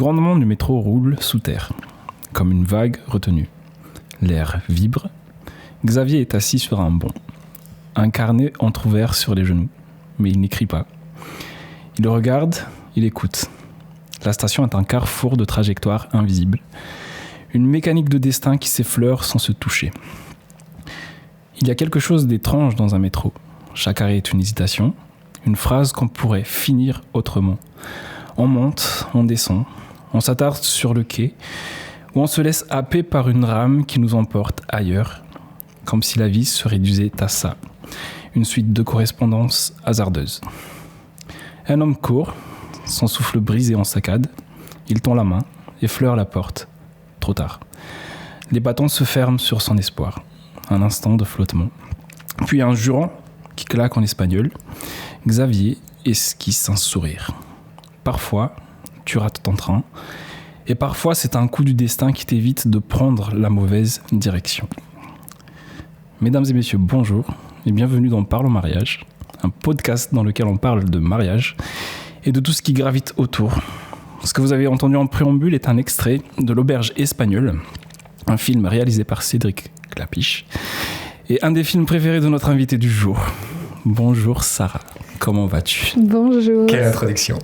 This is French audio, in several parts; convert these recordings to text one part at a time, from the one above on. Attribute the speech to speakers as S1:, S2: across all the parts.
S1: grondement du métro roule sous terre, comme une vague retenue. L'air vibre. Xavier est assis sur un banc, un carnet entrouvert sur les genoux, mais il n'écrit pas. Il regarde, il écoute. La station est un carrefour de trajectoires invisibles, une mécanique de destin qui s'effleure sans se toucher. Il y a quelque chose d'étrange dans un métro. Chaque arrêt est une hésitation, une phrase qu'on pourrait finir autrement. On monte, on descend, on s'attarde sur le quai, ou on se laisse happer par une rame qui nous emporte ailleurs, comme si la vie se réduisait à ça, une suite de correspondances hasardeuses. Un homme court, son souffle brisé en saccade, il tend la main, effleure la porte. Trop tard. Les bâtons se ferment sur son espoir. Un instant de flottement. Puis un jurant qui claque en espagnol. Xavier esquisse un sourire. Parfois, tu rates ton train. Et parfois, c'est un coup du destin qui t'évite de prendre la mauvaise direction. Mesdames et messieurs, bonjour et bienvenue dans Parlons Mariage, un podcast dans lequel on parle de mariage et de tout ce qui gravite autour. Ce que vous avez entendu en préambule est un extrait de L'Auberge espagnole, un film réalisé par Cédric Clapiche et un des films préférés de notre invité du jour. Bonjour Sarah, comment vas-tu ?
S2: Bonjour.
S3: Quelle introduction.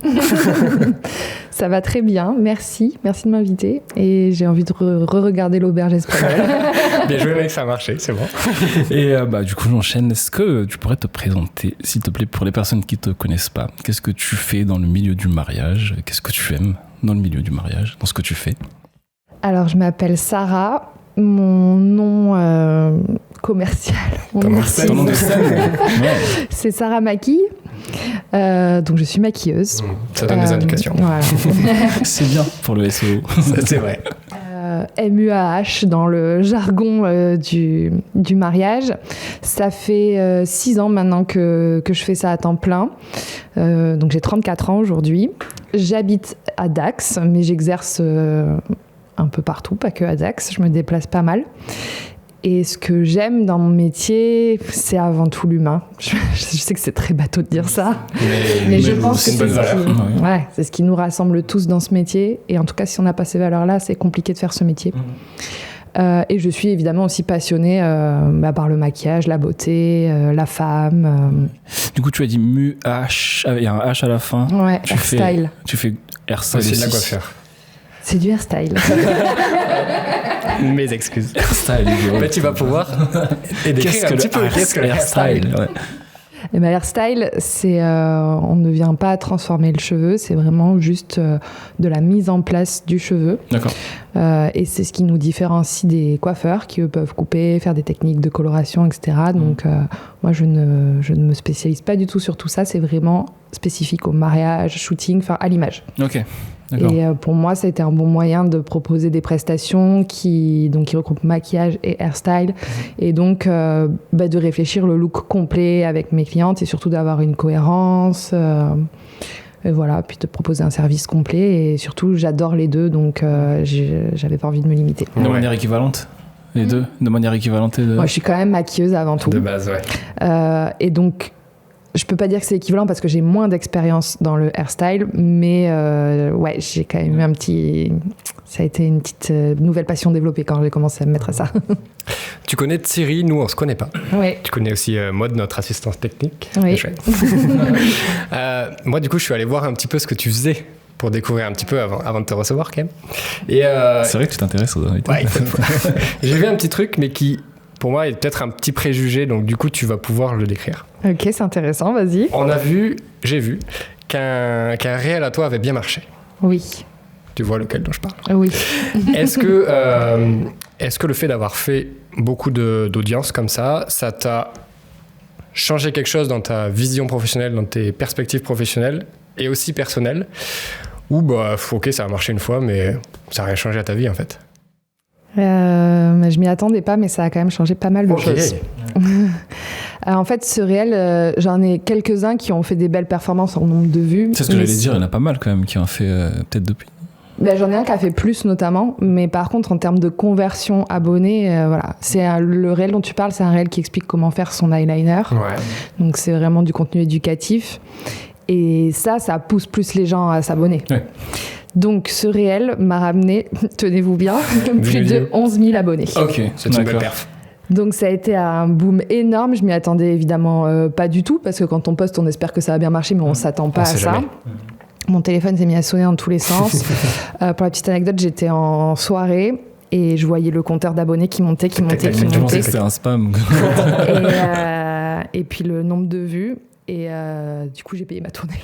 S2: Ça va très bien, merci de m'inviter et j'ai envie de re-regarder L'Auberge espagnole.
S3: Bien joué mec, ça a marché, c'est bon.
S1: Et du coup j'enchaîne, est-ce que tu pourrais te présenter s'il te plaît pour les personnes qui ne te connaissent pas ? Qu'est-ce que tu fais dans le milieu du mariage ? Qu'est-ce que tu aimes dans le milieu du mariage, dans ce que tu fais ?
S2: Alors je m'appelle Sarah, mon nom commercial,
S1: Ton nom de scène.
S2: c'est Sarah Maki. Donc je suis maquilleuse.
S3: Ça donne des indications.
S2: Voilà.
S1: C'est bien pour le SEO.
S3: C'est vrai.
S2: MUAH dans le jargon du mariage. Ça fait 6 ans maintenant que je fais ça à temps plein. Donc j'ai 34 ans aujourd'hui. J'habite à Dax, mais j'exerce un peu partout, pas que à Dax. Je me déplace pas mal. Et ce que j'aime dans mon métier, c'est avant tout l'humain. Je sais que c'est très bateau de dire ça, mais je pense que c'est ce qui nous rassemble tous dans ce métier. Et en tout cas, si on n'a pas ces valeurs-là, c'est compliqué de faire ce métier. Et je suis évidemment aussi passionnée par le maquillage, la beauté, la femme.
S1: Du coup, tu as dit MUH, il y a un H à la fin.
S2: Ouais, hairstyle.
S1: Tu fais hairstyle aussi.
S3: C'est de la coiffure.
S2: C'est du hairstyle.
S3: Mes excuses.
S1: Hairstyle.
S3: Mais tu vas pouvoir décrire un petit peu qu'est-ce que le hairstyle.
S2: Et hairstyle, c'est on ne vient pas transformer le cheveu, c'est vraiment juste de la mise en place du cheveu.
S1: D'accord.
S2: Et c'est ce qui nous différencie des coiffeurs qui eux peuvent couper, faire des techniques de coloration, etc. Donc moi je ne me spécialise pas du tout sur tout ça, c'est vraiment spécifique au mariage, shooting, enfin à l'image.
S1: Ok. D'accord.
S2: Et pour moi, ça a été un bon moyen de proposer des prestations qui regroupent maquillage et hairstyle. Et donc, de réfléchir le look complet avec mes clientes et surtout d'avoir une cohérence. Et voilà, puis de proposer un service complet. Et surtout, j'adore les deux, donc j'avais pas envie de me limiter.
S1: De manière équivalente ? Les deux ? De manière équivalente
S2: Moi, je suis quand même maquilleuse avant tout.
S3: De base, ouais.
S2: Et donc, je peux pas dire que c'est équivalent parce que j'ai moins d'expérience dans le hairstyle, mais j'ai quand même eu ça a été une petite nouvelle passion développée quand j'ai commencé à me mettre à ça.
S3: Tu connais Thierry, nous on se connaît pas.
S2: Oui.
S3: Tu connais aussi Maud, notre assistante technique.
S2: Oui.
S3: Moi du coup je suis allé voir un petit peu ce que tu faisais pour découvrir un petit peu avant de te recevoir quand même. Et
S1: c'est vrai que tu t'intéresses aux invités.
S3: Ouais, j'ai vu un petit truc mais qui pour moi, il y a peut-être un petit préjugé, donc du coup, tu vas pouvoir le décrire.
S2: Ok, c'est intéressant, vas-y.
S3: J'ai vu qu'un réel à toi avait bien marché.
S2: Oui.
S3: Tu vois lequel dont je parle ?
S2: Oui.
S3: Est-ce que le fait d'avoir fait beaucoup d'audiences comme ça t'a changé quelque chose dans ta vision professionnelle, dans tes perspectives professionnelles et aussi personnelles ? Ou ok, ça a marché une fois, mais ça n'a rien changé à ta vie en fait ?
S2: Je m'y attendais pas, mais ça a quand même changé pas mal de choses. En fait, ce réel, j'en ai quelques-uns qui ont fait des belles performances en nombre de vues.
S1: C'est ce que j'allais dire, il y en a pas mal quand même qui en fait peut-être depuis.
S2: J'en ai un qui a fait plus notamment, mais par contre en termes de conversion abonnés, le réel dont tu parles, c'est un réel qui explique comment faire son eyeliner.
S3: Ouais.
S2: Donc c'est vraiment du contenu éducatif. Et ça pousse plus les gens à s'abonner.
S1: Ouais.
S2: Donc ce réel m'a ramené, tenez-vous bien, plus de 11 000 abonnés.
S1: Ok,
S3: C'est une belle perf.
S2: Donc ça a été un boom énorme. Je m'y attendais évidemment pas du tout, parce que quand on poste, on espère que ça va bien marcher, mais on s'attend pas à ça.
S3: Jamais.
S2: Mon téléphone s'est mis à sonner dans tous les sens. Pour la petite anecdote, j'étais en soirée et je voyais le compteur d'abonnés qui montait.
S1: Je pensais que c'était un spam.
S2: Et puis le nombre de vues. Et du coup, j'ai payé ma tournée.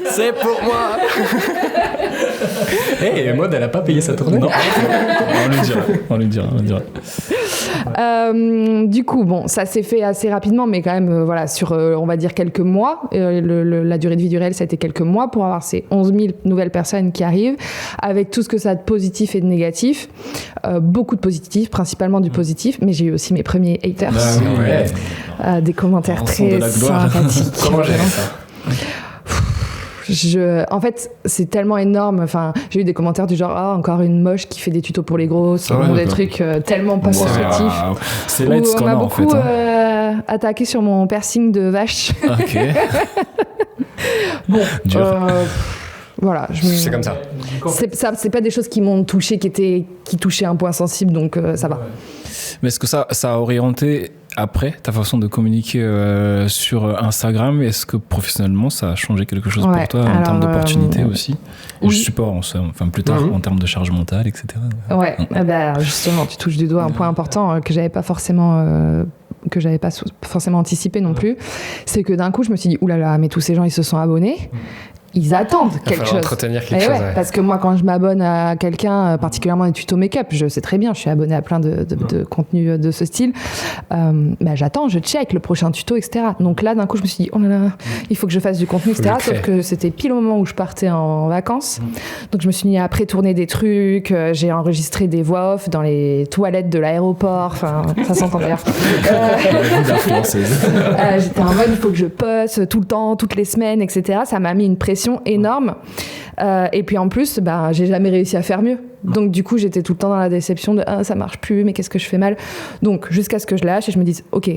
S1: C'est pour moi.
S3: Hey, Maud, elle a pas payé sa tournée.
S1: Non, on lui dira.
S2: Du coup, bon, ça s'est fait assez rapidement, mais quand même, voilà, sur, on va dire, quelques mois. La durée de vie du réel, ça a été quelques mois pour avoir ces 11 000 nouvelles personnes qui arrivent, avec tout ce que ça a de positif et de négatif. Beaucoup de positif, principalement du positif, mais j'ai eu aussi mes premiers haters. Des commentaires très sympathiques.
S3: Comment gérer ça?
S2: En fait, c'est tellement énorme. Enfin, j'ai eu des commentaires du genre encore une moche qui fait des tutos pour les grosses, des trucs tellement pas constructifs.
S1: C'est là ce qu'on a en fait.
S2: On m'a beaucoup attaqué sur mon piercing de vache.
S1: Ok.
S2: Bon, voilà.
S3: C'est comme ça.
S2: C'est pas des choses qui m'ont touché, qui touchaient un point sensible, donc ça va.
S1: Mais est-ce que ça a orienté après ta façon de communiquer sur Instagram? Est-ce que professionnellement ça a changé quelque chose pour toi en termes d'opportunités aussi? Et
S2: oui.
S1: je suppose, enfin plus tard, en termes de charge mentale, etc.
S2: Ouais, justement, tu touches du doigt un point important que j'avais pas forcément anticipé non plus. C'est que d'un coup, je me suis dit, oulala, mais tous ces gens, ils se sont abonnés. Ils attendent quelque chose.
S3: Entretenir quelque chose. Ouais.
S2: Parce que moi, quand je m'abonne à quelqu'un, particulièrement des tutos make-up, je sais très bien, je suis abonnée à plein de contenus de ce style. J'attends, je check le prochain tuto, etc. Donc là, d'un coup, je me suis dit, oh là là, il faut que je fasse du contenu, etc. Sauf que c'était pile au moment où je partais en vacances. Donc je me suis mis à pré-tourner des trucs. J'ai enregistré des voix off dans les toilettes de l'aéroport. Enfin, ça s'entend d'ailleurs. J'étais en mode, il faut que je poste tout le temps, toutes les semaines, etc. Ça m'a mis une pression énorme. Et puis en plus, j'ai jamais réussi à faire mieux. Donc du coup, j'étais tout le temps dans la déception de ça marche plus, mais qu'est-ce que je fais mal? Donc jusqu'à ce que je lâche et je me dise ok,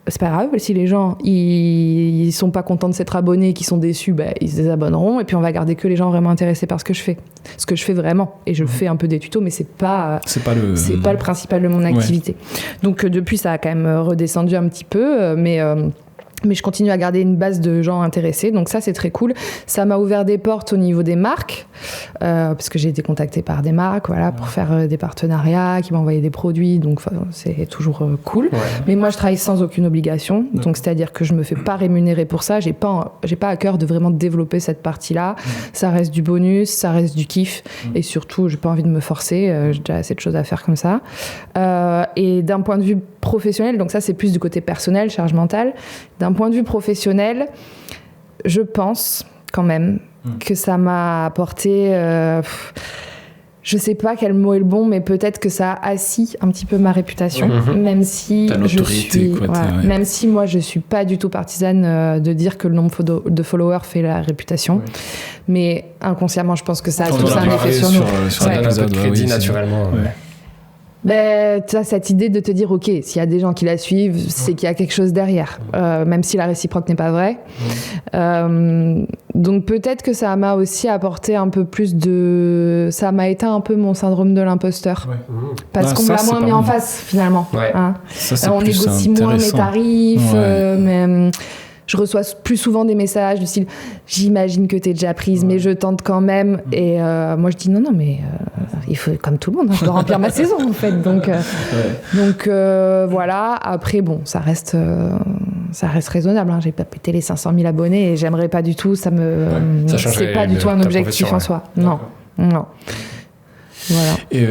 S2: c'est pas grave, si les gens ils sont pas contents de s'être abonnés, qu'ils sont déçus, ils se désabonneront et puis on va garder que les gens vraiment intéressés par ce que je fais vraiment. Et je fais un peu des tutos, mais c'est pas le principal de mon activité. Donc depuis, ça a quand même redescendu un petit peu, mais je continue à garder une base de gens intéressés, donc ça c'est très cool. Ça m'a ouvert des portes au niveau des marques, parce que j'ai été contactée par des marques, pour faire des partenariats, qui m'envoyaient des produits, donc c'est toujours cool. Ouais. Mais moi je travaille sans aucune obligation, donc c'est-à-dire que je me fais pas rémunérer pour ça, j'ai pas à cœur de vraiment développer cette partie-là. Ça reste du bonus, ça reste du kiff, et surtout j'ai pas envie de me forcer, j'ai déjà assez de choses à faire comme ça. Et d'un point de vue professionnel, donc ça c'est plus du côté personnel, charge mentale. D'un point de vue professionnel, je pense quand même que ça m'a apporté, je sais pas quel mot est le bon, mais peut-être que ça a assis un petit peu ma réputation, même si même si moi je suis pas du tout partisane de dire que le nombre de followers fait la réputation, mais inconsciemment je pense que ça a tous un effet sur nous.
S3: Ça donne un peu de crédit naturellement.
S2: Tu as cette idée de te dire ok, s'il y a des gens qui la suivent, c'est qu'il y a quelque chose derrière, même si la réciproque n'est pas vraie. Donc peut-être que ça m'a aussi apporté un peu plus ça m'a éteint un peu mon syndrome de l'imposteur, parce qu'on me l'a moins mis en face finalement. On négocie moins mes tarifs, mais je reçois plus souvent des messages du style j'imagine que t'es déjà prise, mais je tente quand même. Et moi je dis non mais il faut, comme tout le monde, je dois remplir ma saison en fait. Donc voilà. Après bon, ça reste raisonnable. J'ai pas pété les 500 000 abonnés et j'aimerais pas du tout. C'est pas du tout un objectif en soi. Non. Voilà.
S1: Et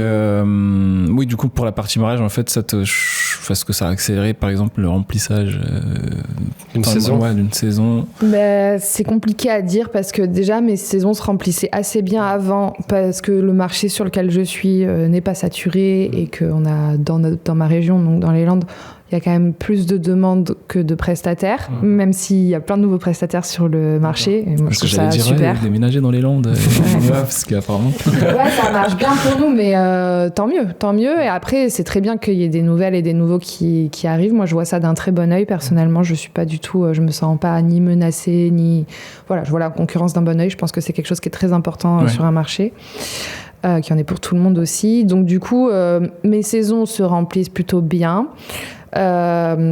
S1: oui, du coup, pour la partie mariage, en fait, est-ce que ça a accéléré, par exemple, le remplissage d'une saison?
S2: C'est compliqué à dire parce que déjà, mes saisons se remplissaient assez bien avant, parce que le marché sur lequel je suis n'est pas saturé et qu'on a dans ma région, donc dans les Landes, il y a quand même plus de demandes que de prestataires, même s'il y a plein de nouveaux prestataires sur le marché. Et moi,
S1: Parce
S2: je
S1: que
S2: trouve ça
S1: j'allais dire,
S2: super.
S1: déménager dans les Landes, parce qu'apparemment...
S2: Ouais, ça marche bien pour nous, mais tant mieux. Et après, c'est très bien qu'il y ait des nouvelles et des nouveaux qui arrivent. Moi, je vois ça d'un très bon œil. Personnellement, je suis pas du tout, je me sens pas ni menacée, ni... Voilà, je vois la concurrence d'un bon œil. Je pense que c'est quelque chose qui est très important sur un marché. Qu'il y en ait pour tout le monde aussi. Donc du coup, mes saisons se remplissent plutôt bien. Ça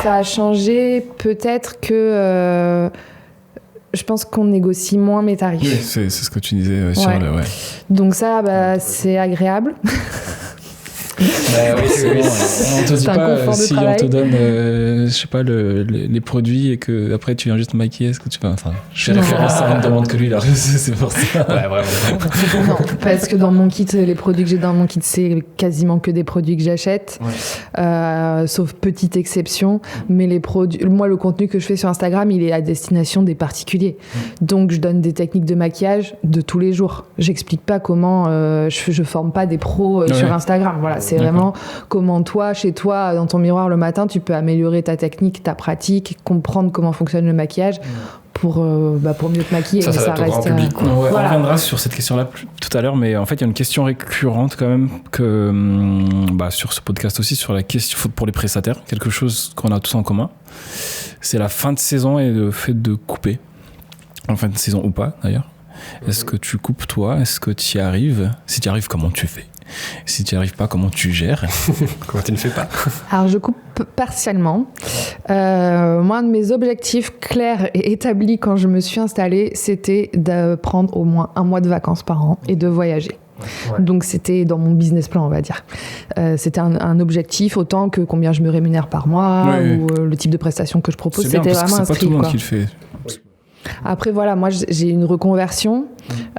S2: a changé, peut-être que je pense qu'on négocie moins mes tarifs.
S1: Oui, c'est ce que tu disais sur le... Ouais.
S2: Donc ça, c'est agréable.
S1: Oui, c'est bon. On te dit pas si on te donne, je sais pas, les produits et que après tu viens juste maquiller, est-ce que tu vas... Enfin, je fais référence à une demande que lui il a reçue, c'est pour ça. Ouais, vraiment.
S2: Non, parce que dans mon kit, les produits que j'ai dans mon kit, c'est quasiment que des produits que j'achète, sauf petite exception. Mais les produits, moi, le contenu que je fais sur Instagram, il est à destination des particuliers. Donc, je donne des techniques de maquillage de tous les jours. J'explique pas comment, je forme pas des pros sur Instagram. Voilà. C'est vraiment comment toi, chez toi, dans ton miroir le matin, tu peux améliorer ta technique, ta pratique, comprendre comment fonctionne le maquillage pour mieux te maquiller.
S3: Ça reste au grand public.
S1: On reviendra sur cette question-là tout à l'heure, mais en fait, il y a une question récurrente quand même que, sur ce podcast aussi, sur la question pour les prestataires, quelque chose qu'on a tous en commun. C'est la fin de saison et le fait de couper. En fin de saison ou pas, d'ailleurs. Est-ce que tu coupes toi ? Est-ce que tu y arrives ? Si tu y arrives, comment tu fais ? Si tu n'y arrives pas, comment tu gères ?
S3: Comment tu ne fais pas ?
S2: Alors, je coupe partiellement. Moi, un de mes objectifs clairs et établis quand je me suis installée, c'était de prendre au moins 1 mois de vacances par an et de voyager. Ouais. Donc, c'était dans mon business plan, on va dire. C'était un objectif autant que combien je me rémunère par mois ou le type de prestation que je propose.
S1: C'est bien,
S2: c'était vraiment
S1: c'est
S2: inscrit.
S1: C'est pas tout le monde qui le fait.
S2: Après, voilà, moi, j'ai une reconversion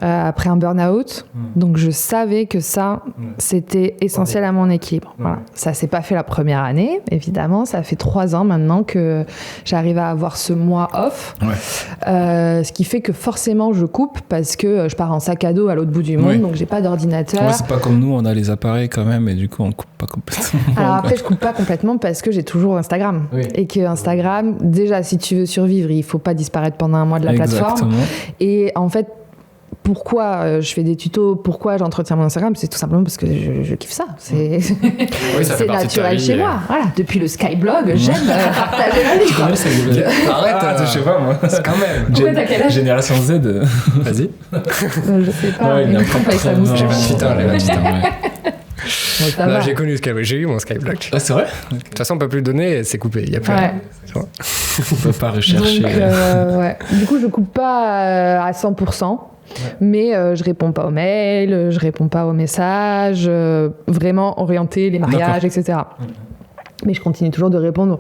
S2: après un burn-out. Donc, je savais que ça, c'était essentiel à mon équilibre. Voilà. Ça s'est pas fait la première année, évidemment. Ça fait 3 ans maintenant que j'arrive à avoir ce mois off. Ce qui fait que forcément, je coupe parce que je pars en sac à dos à l'autre bout du monde. Donc, j'ai pas d'ordinateur.
S1: Ouais, c'est pas comme nous, on a les appareils quand même et du coup, on coupe pas complètement.
S2: Alors après, je coupe pas complètement parce que j'ai toujours Instagram. Et que Instagram, déjà, si tu veux survivre, il faut pas disparaître pendant un mois de la plateforme. Et en fait, pourquoi je fais des tutos, pourquoi j'entretiens mon Instagram, c'est tout simplement parce que je kiffe ça. C'est naturel chez moi. Voilà. Depuis le Skyblog, j'aime partager la vie.
S3: Arrête, je sais pas moi. C'est quand même.
S2: Pourquoi t'as quel âge ?
S1: Génération Z. Vas-y.
S2: Je sais pas.
S1: Il a un complexe à
S3: J'ai 28 ans.
S2: Bon,
S3: j'ai connu Skyblog, j'ai eu mon Skyblog.
S1: Ah, c'est vrai ?
S3: De toute façon, on peut plus le donner, c'est coupé. Il y a plus rien.
S1: On peut pas rechercher.
S2: Donc, du coup, je coupe pas à 100%. Mais je réponds pas aux mails, je réponds pas aux messages, vraiment orienté, les mariages, etc. Mais je continue toujours de répondre,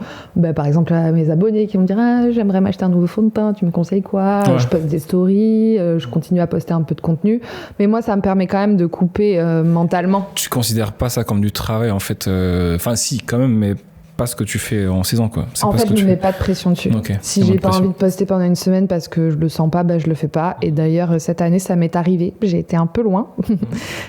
S2: par exemple, à mes abonnés qui vont me dire « j'aimerais m'acheter un nouveau fond de teint, tu me conseilles quoi ?» Je poste des stories, je continue à poster un peu de contenu. Mais moi, ça me permet quand même de couper mentalement.
S1: Tu considères pas ça comme du travail, en fait Enfin, si, quand même, mais pas ce que tu fais en saison, quoi.
S2: En fait, je ne mets pas de pression dessus. Si j'ai pas envie de poster pendant une semaine parce que je le sens pas, je le fais pas. Et d'ailleurs, cette année, ça m'est arrivé. J'ai été un peu loin.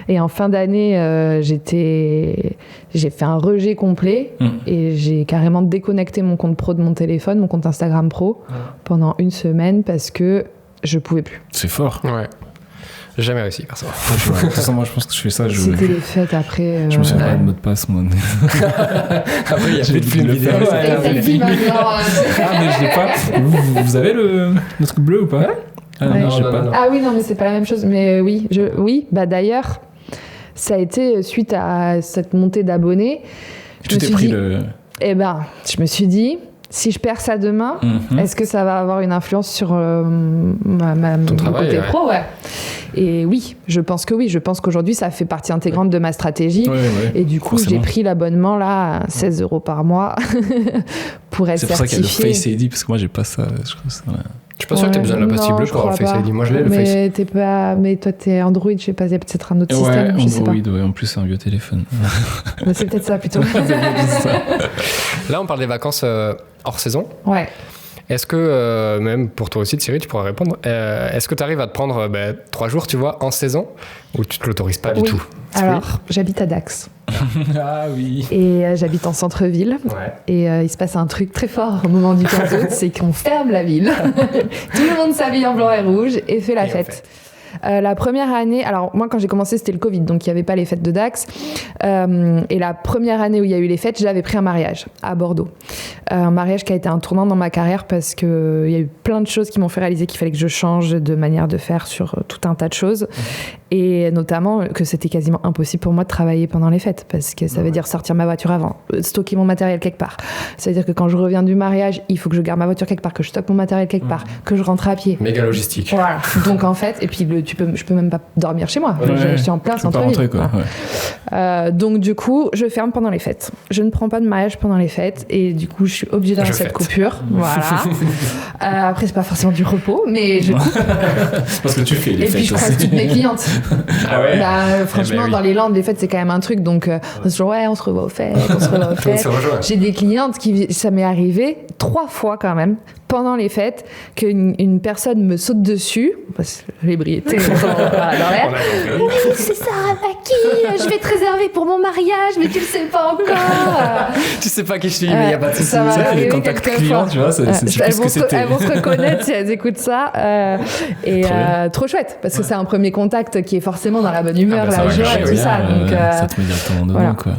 S2: Et en fin d'année, j'ai fait un rejet complet et j'ai carrément déconnecté mon compte pro de mon téléphone, mon compte Instagram pro, pendant 1 semaine parce que je pouvais plus.
S1: C'est fort.
S3: Ouais. J'ai jamais réussi par ça.
S1: De toute façon, moi, je pense que je fais ça.
S2: C'était les fêtes après.
S1: Je me souviens pas de mot de passe, moi.
S3: Après, il y a plus de film vidéo.
S1: Ah, mais je l'ai pas. Vous avez le truc bleu ou pas ? Non, j'ai pas.
S2: Ah oui, non, mais c'est pas la même chose. Mais oui, d'ailleurs, ça a été suite à cette montée d'abonnés.
S1: Tu t'es pris
S2: je me suis dit. Si je perds ça demain, est-ce que ça va avoir une influence sur mon côté pro ? Et oui, je pense que oui. Je pense qu'aujourd'hui, ça fait partie intégrante de ma stratégie. Et du coup, j'ai pris l'abonnement là, à 16 € par mois pour être certifiée.
S1: C'est pour ça qu'il y a le Face ID, parce que moi, j'ai pas ça. Je
S3: suis pas sûr que tu aies besoin de la pastille bleue pour avoir le Face ID. Moi, je l'ai, le Face.
S2: Mais toi, t'es Android, je sais pas, il y a peut-être un autre système.
S1: Ouais, Android, en plus, c'est un vieux téléphone.
S2: C'est peut-être ça, plutôt.
S3: Là, on parle des vacances hors saison.
S2: Ouais.
S3: Est-ce que, même pour toi aussi, Thierry, tu pourras répondre, est-ce que tu arrives à te prendre 3 jours, tu vois, en saison, ou tu te l'autorises pas du tout?
S2: Alors, j'habite à Dax.
S1: Ah oui.
S2: Et j'habite en centre-ville.
S3: Ouais.
S2: Et il se passe un truc très fort au moment du 15 août, c'est qu'on ferme la ville. Tout le monde s'habille en blanc et rouge et fait la fête. La première année, alors moi quand j'ai commencé c'était le Covid, donc il n'y avait pas les fêtes de Dax. Et la première année où il y a eu les fêtes, j'avais pris un mariage à Bordeaux. Un mariage qui a été un tournant dans ma carrière parce qu'il y a eu plein de choses qui m'ont fait réaliser qu'il fallait que je change de manière de faire sur tout un tas de choses. Et notamment que c'était quasiment impossible pour moi de travailler pendant les fêtes parce que ça veut dire sortir ma voiture avant, stocker mon matériel quelque part. Ça veut dire que quand je reviens du mariage, il faut que je garde ma voiture quelque part, que je stocke mon matériel quelque part, que je rentre à pied.
S3: Méga logistique.
S2: Voilà. Donc en fait, et puis je peux même pas dormir chez moi. Je suis en plein centre-ville. Donc du coup, je ferme pendant les fêtes. Je ne prends pas de mariage pendant les fêtes et du coup, je suis obligée d'avoir cette coupure. Voilà. Après, c'est pas forcément du repos, mais je coupe.
S1: Parce que tu fais les fêtes.
S2: Et puis je croise toutes mes clientes.
S3: Ah ouais.
S2: Franchement, dans les Landes, les fêtes, c'est quand même un truc. Donc, on se dit, ouais, on se revoit aux fêtes, J'ai des clientes ça m'est arrivé 3 fois quand même, pendant les fêtes, qu'une personne me saute dessus, parce que l'ébriété dans l'air. Oui, c'est Sarah Maki, je vais te réserver pour mon mariage, mais tu le sais pas encore.
S3: Tu sais pas qui je suis, mais il n'y a pas de souci.
S2: Ça va arriver
S1: les contacts clients, tu vois, c'est
S2: elles vont se reconnaître si elles écoutent ça. Trop chouette, parce que c'est un premier contact qui est forcément dans la bonne humeur, la joie et tout ça. Donc,
S1: ça te met directement dedans, voilà. Quoi.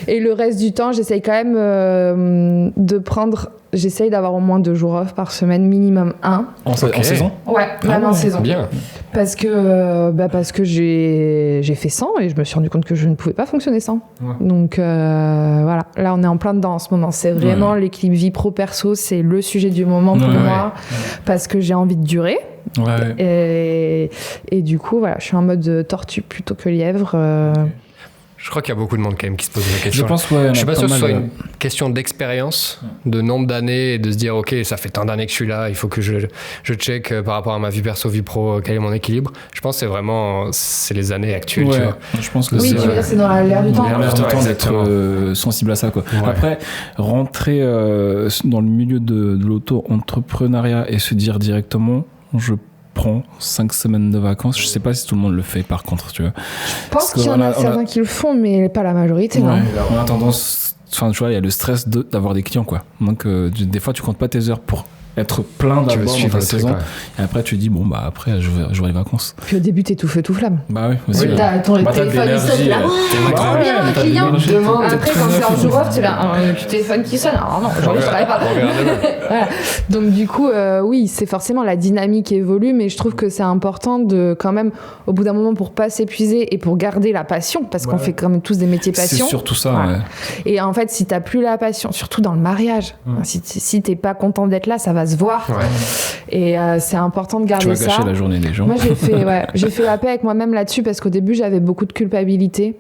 S2: Et le reste du temps, j'essaye quand même de prendre... J'essaye d'avoir au moins 2 jours off par semaine, minimum 1.
S1: En saison ?
S2: Ouais, même en saison.
S3: Bien.
S2: Parce que j'ai fait 100 et je me suis rendu compte que je ne pouvais pas fonctionner sans. Ouais. Donc voilà, là on est en plein dedans en ce moment. C'est vraiment l'équilibre vie pro-perso, c'est le sujet du moment pour moi parce que j'ai envie de durer. Ouais. Et du coup, voilà, je suis en mode tortue plutôt que lièvre.
S3: Je crois qu'il y a beaucoup de monde quand même qui se pose la question.
S1: Je pense,
S3: je suis pas sûr que ce soit une question d'expérience, de nombre d'années et de se dire ok, ça fait tant d'années que je suis là, il faut que je check par rapport à ma vie perso, vie pro, quel est mon équilibre. Je pense que c'est les années actuelles. Tu vois.
S1: Je pense que
S2: c'est dans l'air du temps.
S1: L'air du temps d'être sensible à ça, quoi. Ouais. Après, rentrer dans le milieu de l'auto-entrepreneuriat et se dire directement, je prends 5 semaines de vacances. Je sais pas si tout le monde le fait par contre, tu vois.
S2: Je pense qu'il y en a certains qui le font, mais pas la majorité.
S1: Ouais, on a tendance, enfin tu vois, il y a le stress d'avoir des clients, quoi. Donc des fois tu comptes pas tes heures pour être plein d'abord dans ta saison et après tu dis bon bah après j'aurai les vacances.
S2: Puis au début t'es tout feu tout flamme.
S1: Bah oui aussi.
S2: T'as ton téléphone qui sonne là. Trop bien un client. Après quand c'est en jour off tu as un téléphone qui sonne. Alors non aujourd'hui je travaille pas. Voilà. Donc du coup oui c'est forcément la dynamique évolue mais je trouve que c'est important de quand même au bout d'un moment pour pas s'épuiser et pour garder la passion parce qu'on fait quand même tous des métiers passion.
S1: C'est surtout ça. Ouais.
S2: Et en fait si t'as plus la passion surtout dans le mariage si t'es pas content d'être là ça va se voir et c'est important de garder ça.
S1: Tu vas gâcher la journée des gens.
S2: Moi j'ai fait la paix avec moi-même là-dessus parce qu'au début j'avais beaucoup de culpabilité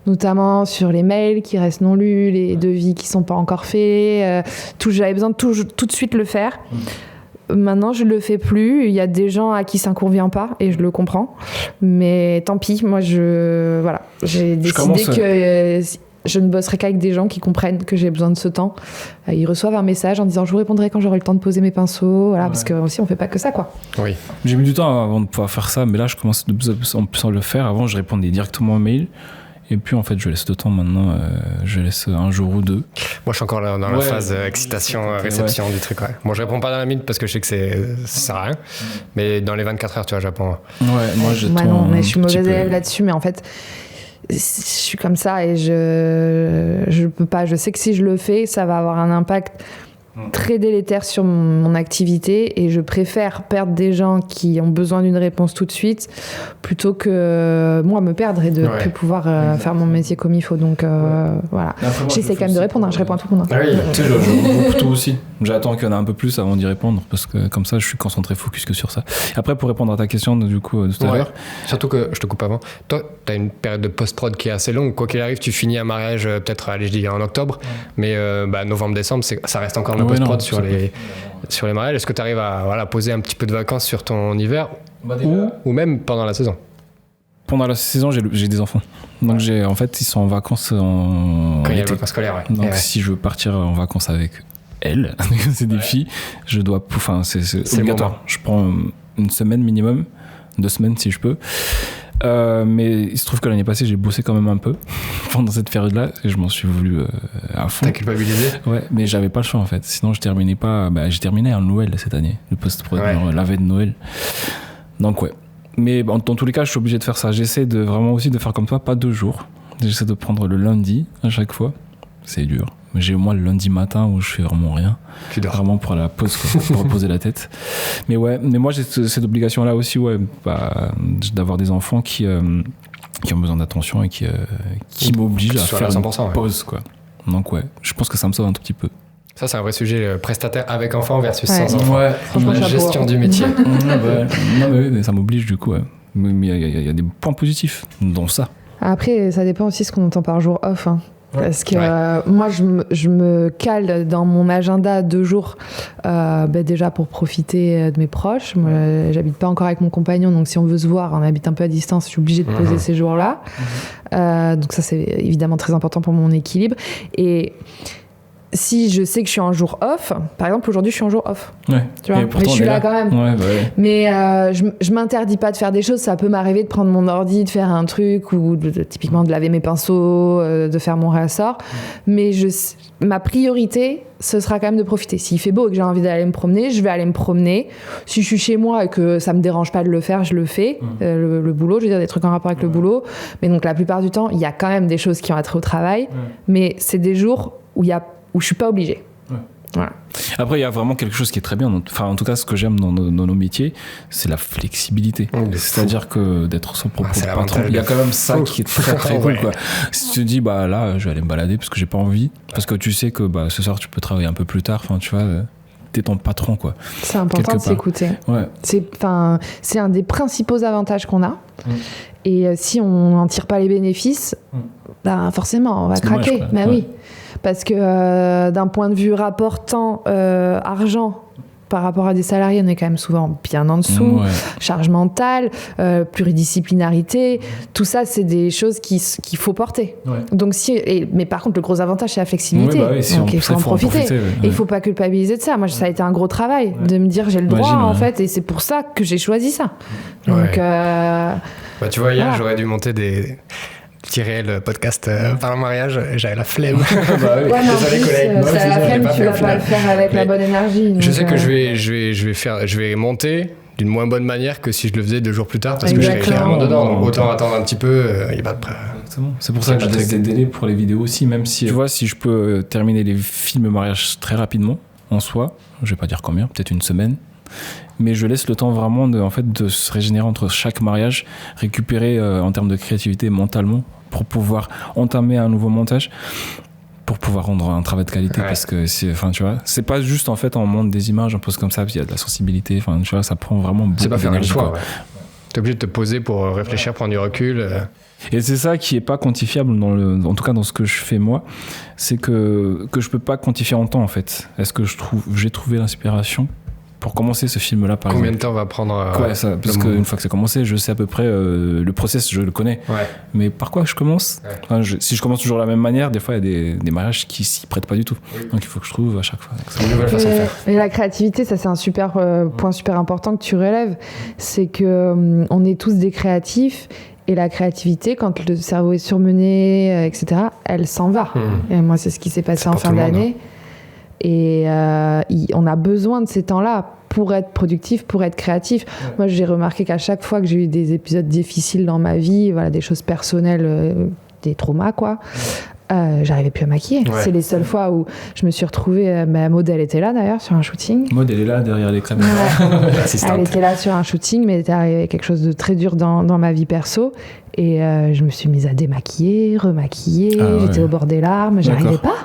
S2: notamment sur les mails qui restent non lus, les devis qui sont pas encore faits, j'avais besoin de tout de suite le faire. Maintenant je le fais plus, il y a des gens à qui ça ne convient pas et je le comprends mais tant pis, moi j'ai décidé que je ne bosserai qu'avec des gens qui comprennent que j'ai besoin de ce temps. Ils reçoivent un message en disant je vous répondrai quand j'aurai le temps de poser mes pinceaux, parce que aussi on fait pas que ça quoi.
S3: Oui.
S1: J'ai mis du temps avant de pouvoir faire ça, mais là je commence de plus en plus à le faire. Avant je répondais directement aux mails. Et puis en fait je laisse le temps maintenant, je laisse 1 jour ou 2.
S3: Moi je suis encore dans la phase excitation, réception du truc. Moi je réponds pas dans la minute parce que je sais que ça sert à rien. Mais dans les 24 heures tu vois j'apprends.
S1: Moi
S2: je suis mauvaise élève là-dessus mais en fait je suis comme ça et je peux pas. Je sais que si je le fais, ça va avoir un impact très délétère sur mon activité et je préfère perdre des gens qui ont besoin d'une réponse tout de suite plutôt que moi me perdre et de ne plus pouvoir faire mon métier comme il faut. Donc voilà. J'essaie quand même de répondre, je réponds à tout le monde.
S1: Oui, tu sais, je coupe tout aussi. J'attends qu'il y en ait un peu plus avant d'y répondre parce que comme ça je suis concentré focus que sur ça. Après pour répondre à ta question du coup tout à l'heure.
S3: Surtout que je te coupe avant. Toi tu as une période de post-prod qui est assez longue. Quoi qu'il arrive tu finis un mariage peut-être allez je dis en octobre mais novembre-décembre ça reste encore le post-prod sur les mariages. Est-ce que tu arrives à poser un petit peu de vacances sur ton hiver ou même pendant la saison?
S1: Pendant la saison, j'ai des enfants. Donc en fait, ils sont en vacances
S3: quand il y a les vacances scolaires.
S1: Donc si je veux partir en vacances avec eux, c'est des filles, je dois, enfin c'est obligatoire. Je prends une semaine minimum, 2 semaines si je peux. Mais il se trouve que l'année passée j'ai bossé quand même un peu pendant cette période-là et je m'en suis voulu à fond.
S3: T'as culpabilisé?
S1: Ouais, mais j'avais pas le choix en fait. Sinon je terminais pas. J'ai terminé en Noël cette année, le post-production, la veille de Noël. Donc ouais. Mais dans tous les cas, je suis obligé de faire ça. J'essaie de vraiment aussi de faire comme toi, pas 2 jours. J'essaie de prendre le lundi à chaque fois. C'est dur. Mais j'ai au moins le lundi matin où je fais vraiment rien.
S3: Tu dors.
S1: Vraiment pour la pause, quoi, pour reposer la tête. Mais ouais, mais moi j'ai cette obligation-là aussi, d'avoir des enfants qui ont besoin d'attention et qui m'obligent à faire une pause, quoi. Donc ouais, je pense que ça me sauve un tout petit peu.
S3: Ça, c'est un vrai sujet, prestataire avec enfants versus sans enfants.
S1: Ouais,
S2: franchement,
S3: la gestion du métier.
S1: Non, mais ça m'oblige du coup, ouais. Mais il y a des points positifs dans ça.
S2: Après, ça dépend aussi de ce qu'on entend par jour off. Hein. Parce que moi, je me cale dans mon agenda 2 jours déjà pour profiter de mes proches. Moi, j'habite pas encore avec mon compagnon, donc si on veut se voir, on habite un peu à distance, je suis obligée de poser ces jours-là. Donc ça, c'est évidemment très important pour mon équilibre. Et si je sais que je suis en jour off, par exemple aujourd'hui je suis en jour off, tu vois, mais je suis là quand même. Mais je m'interdis pas de faire des choses. Ça peut m'arriver de prendre mon ordi, de faire un truc ou typiquement de laver mes pinceaux, de faire mon réassort. Mais ma priorité, ce sera quand même de profiter. S'il fait beau et que j'ai envie d'aller me promener, je vais aller me promener. Si je suis chez moi et que ça me dérange pas de le faire, je le fais. Le boulot, je veux dire des trucs en rapport avec le boulot. Mais donc la plupart du temps, il y a quand même des choses qui ont attrait au travail. Mais c'est des jours où je suis pas obligée. Voilà.
S1: Après, il y a vraiment quelque chose qui est très bien. Enfin, en tout cas, ce que j'aime dans nos métiers, c'est la flexibilité. C'est-à-dire que d'être son propre patron, il y a quand même ça qui est très très cool, quoi. Si tu te dis, là, je vais aller me balader parce que j'ai pas envie, parce que tu sais que ce soir tu peux travailler un peu plus tard. Enfin, tu vois, t'es ton patron, quoi.
S2: C'est important de s'écouter. C'est un des principaux avantages qu'on a. Et si on n'en tire pas les bénéfices, forcément, on va craquer.
S1: Dommage,
S2: oui. Parce que d'un point de vue rapport temps-argent, par rapport à des salariés, on est quand même souvent bien en dessous. Charge mentale, pluridisciplinarité, tout ça, c'est des choses qu'il faut porter. Donc mais par contre, le gros avantage, c'est la flexibilité. Donc il faut en profiter. Et il ne faut pas culpabiliser de ça. Moi, ça a été un gros travail de me dire j'ai le droit, en fait, et c'est pour ça que j'ai choisi ça. Donc,
S3: tu vois, hier, j'aurais dû monter des petit réel podcast par le mariage, j'avais la flemme.
S2: Désolé collègues. C'est la flemme, tu vas pas le faire avec la bonne énergie.
S3: Je sais que je vais monter d'une moins bonne manière que si je le faisais 2 jours plus tard parce que je serais clairement dedans. Donc autant attendre un petit peu.
S1: C'est pour ça que je laisse des délais pour les vidéos aussi, même si tu vois, si je peux terminer les films mariage très rapidement en soi, je vais pas dire combien, peut-être 1 semaine. Mais je laisse le temps vraiment de se régénérer entre chaque mariage, récupérer en termes de créativité mentalement pour pouvoir entamer un nouveau montage, pour pouvoir rendre un travail de qualité. Parce que tu vois, c'est pas juste en fait on monte des images, on pose comme ça, puis il y a de la sensibilité, tu vois, ça prend vraiment beaucoup d'énergie.
S3: C'est pas faire un choix. T'es obligé de te poser pour réfléchir, prendre du recul.
S1: Et c'est ça qui est pas quantifiable en tout cas dans ce que je fais moi, c'est que je peux pas quantifier en temps en fait. Est-ce que j'ai trouvé l'inspiration pour commencer ce film-là, par exemple.
S3: Combien de temps va prendre
S1: parce qu'une fois que c'est commencé, je sais à peu près le process, je le connais. Mais par quoi je commence si je commence toujours de la même manière, des fois il y a des mariages qui s'y prêtent pas du tout. Donc il faut que je trouve à chaque fois.
S3: C'est une nouvelle façon de faire.
S2: Et la créativité, ça c'est un super point super important que tu relèves, c'est que on est tous des créatifs. Et la créativité, quand le cerveau est surmené, etc., elle s'en va. Et moi, c'est ce qui s'est passé en fin d'année. Et on a besoin de ces temps-là pour être productif, pour être créatif. Moi, j'ai remarqué qu'à chaque fois que j'ai eu des épisodes difficiles dans ma vie, des choses personnelles, des traumas, quoi, j'arrivais plus à maquiller. C'est les seules fois où je me suis retrouvée... Maud, elle était là, d'ailleurs, sur un shooting.
S1: Maud, elle est là, derrière les caméras.
S2: Elle était là sur un shooting, mais il était arrivé quelque chose de très dur dans ma vie perso. Et je me suis mise à démaquiller, remaquiller. J'étais au bord des larmes. J'arrivais pas.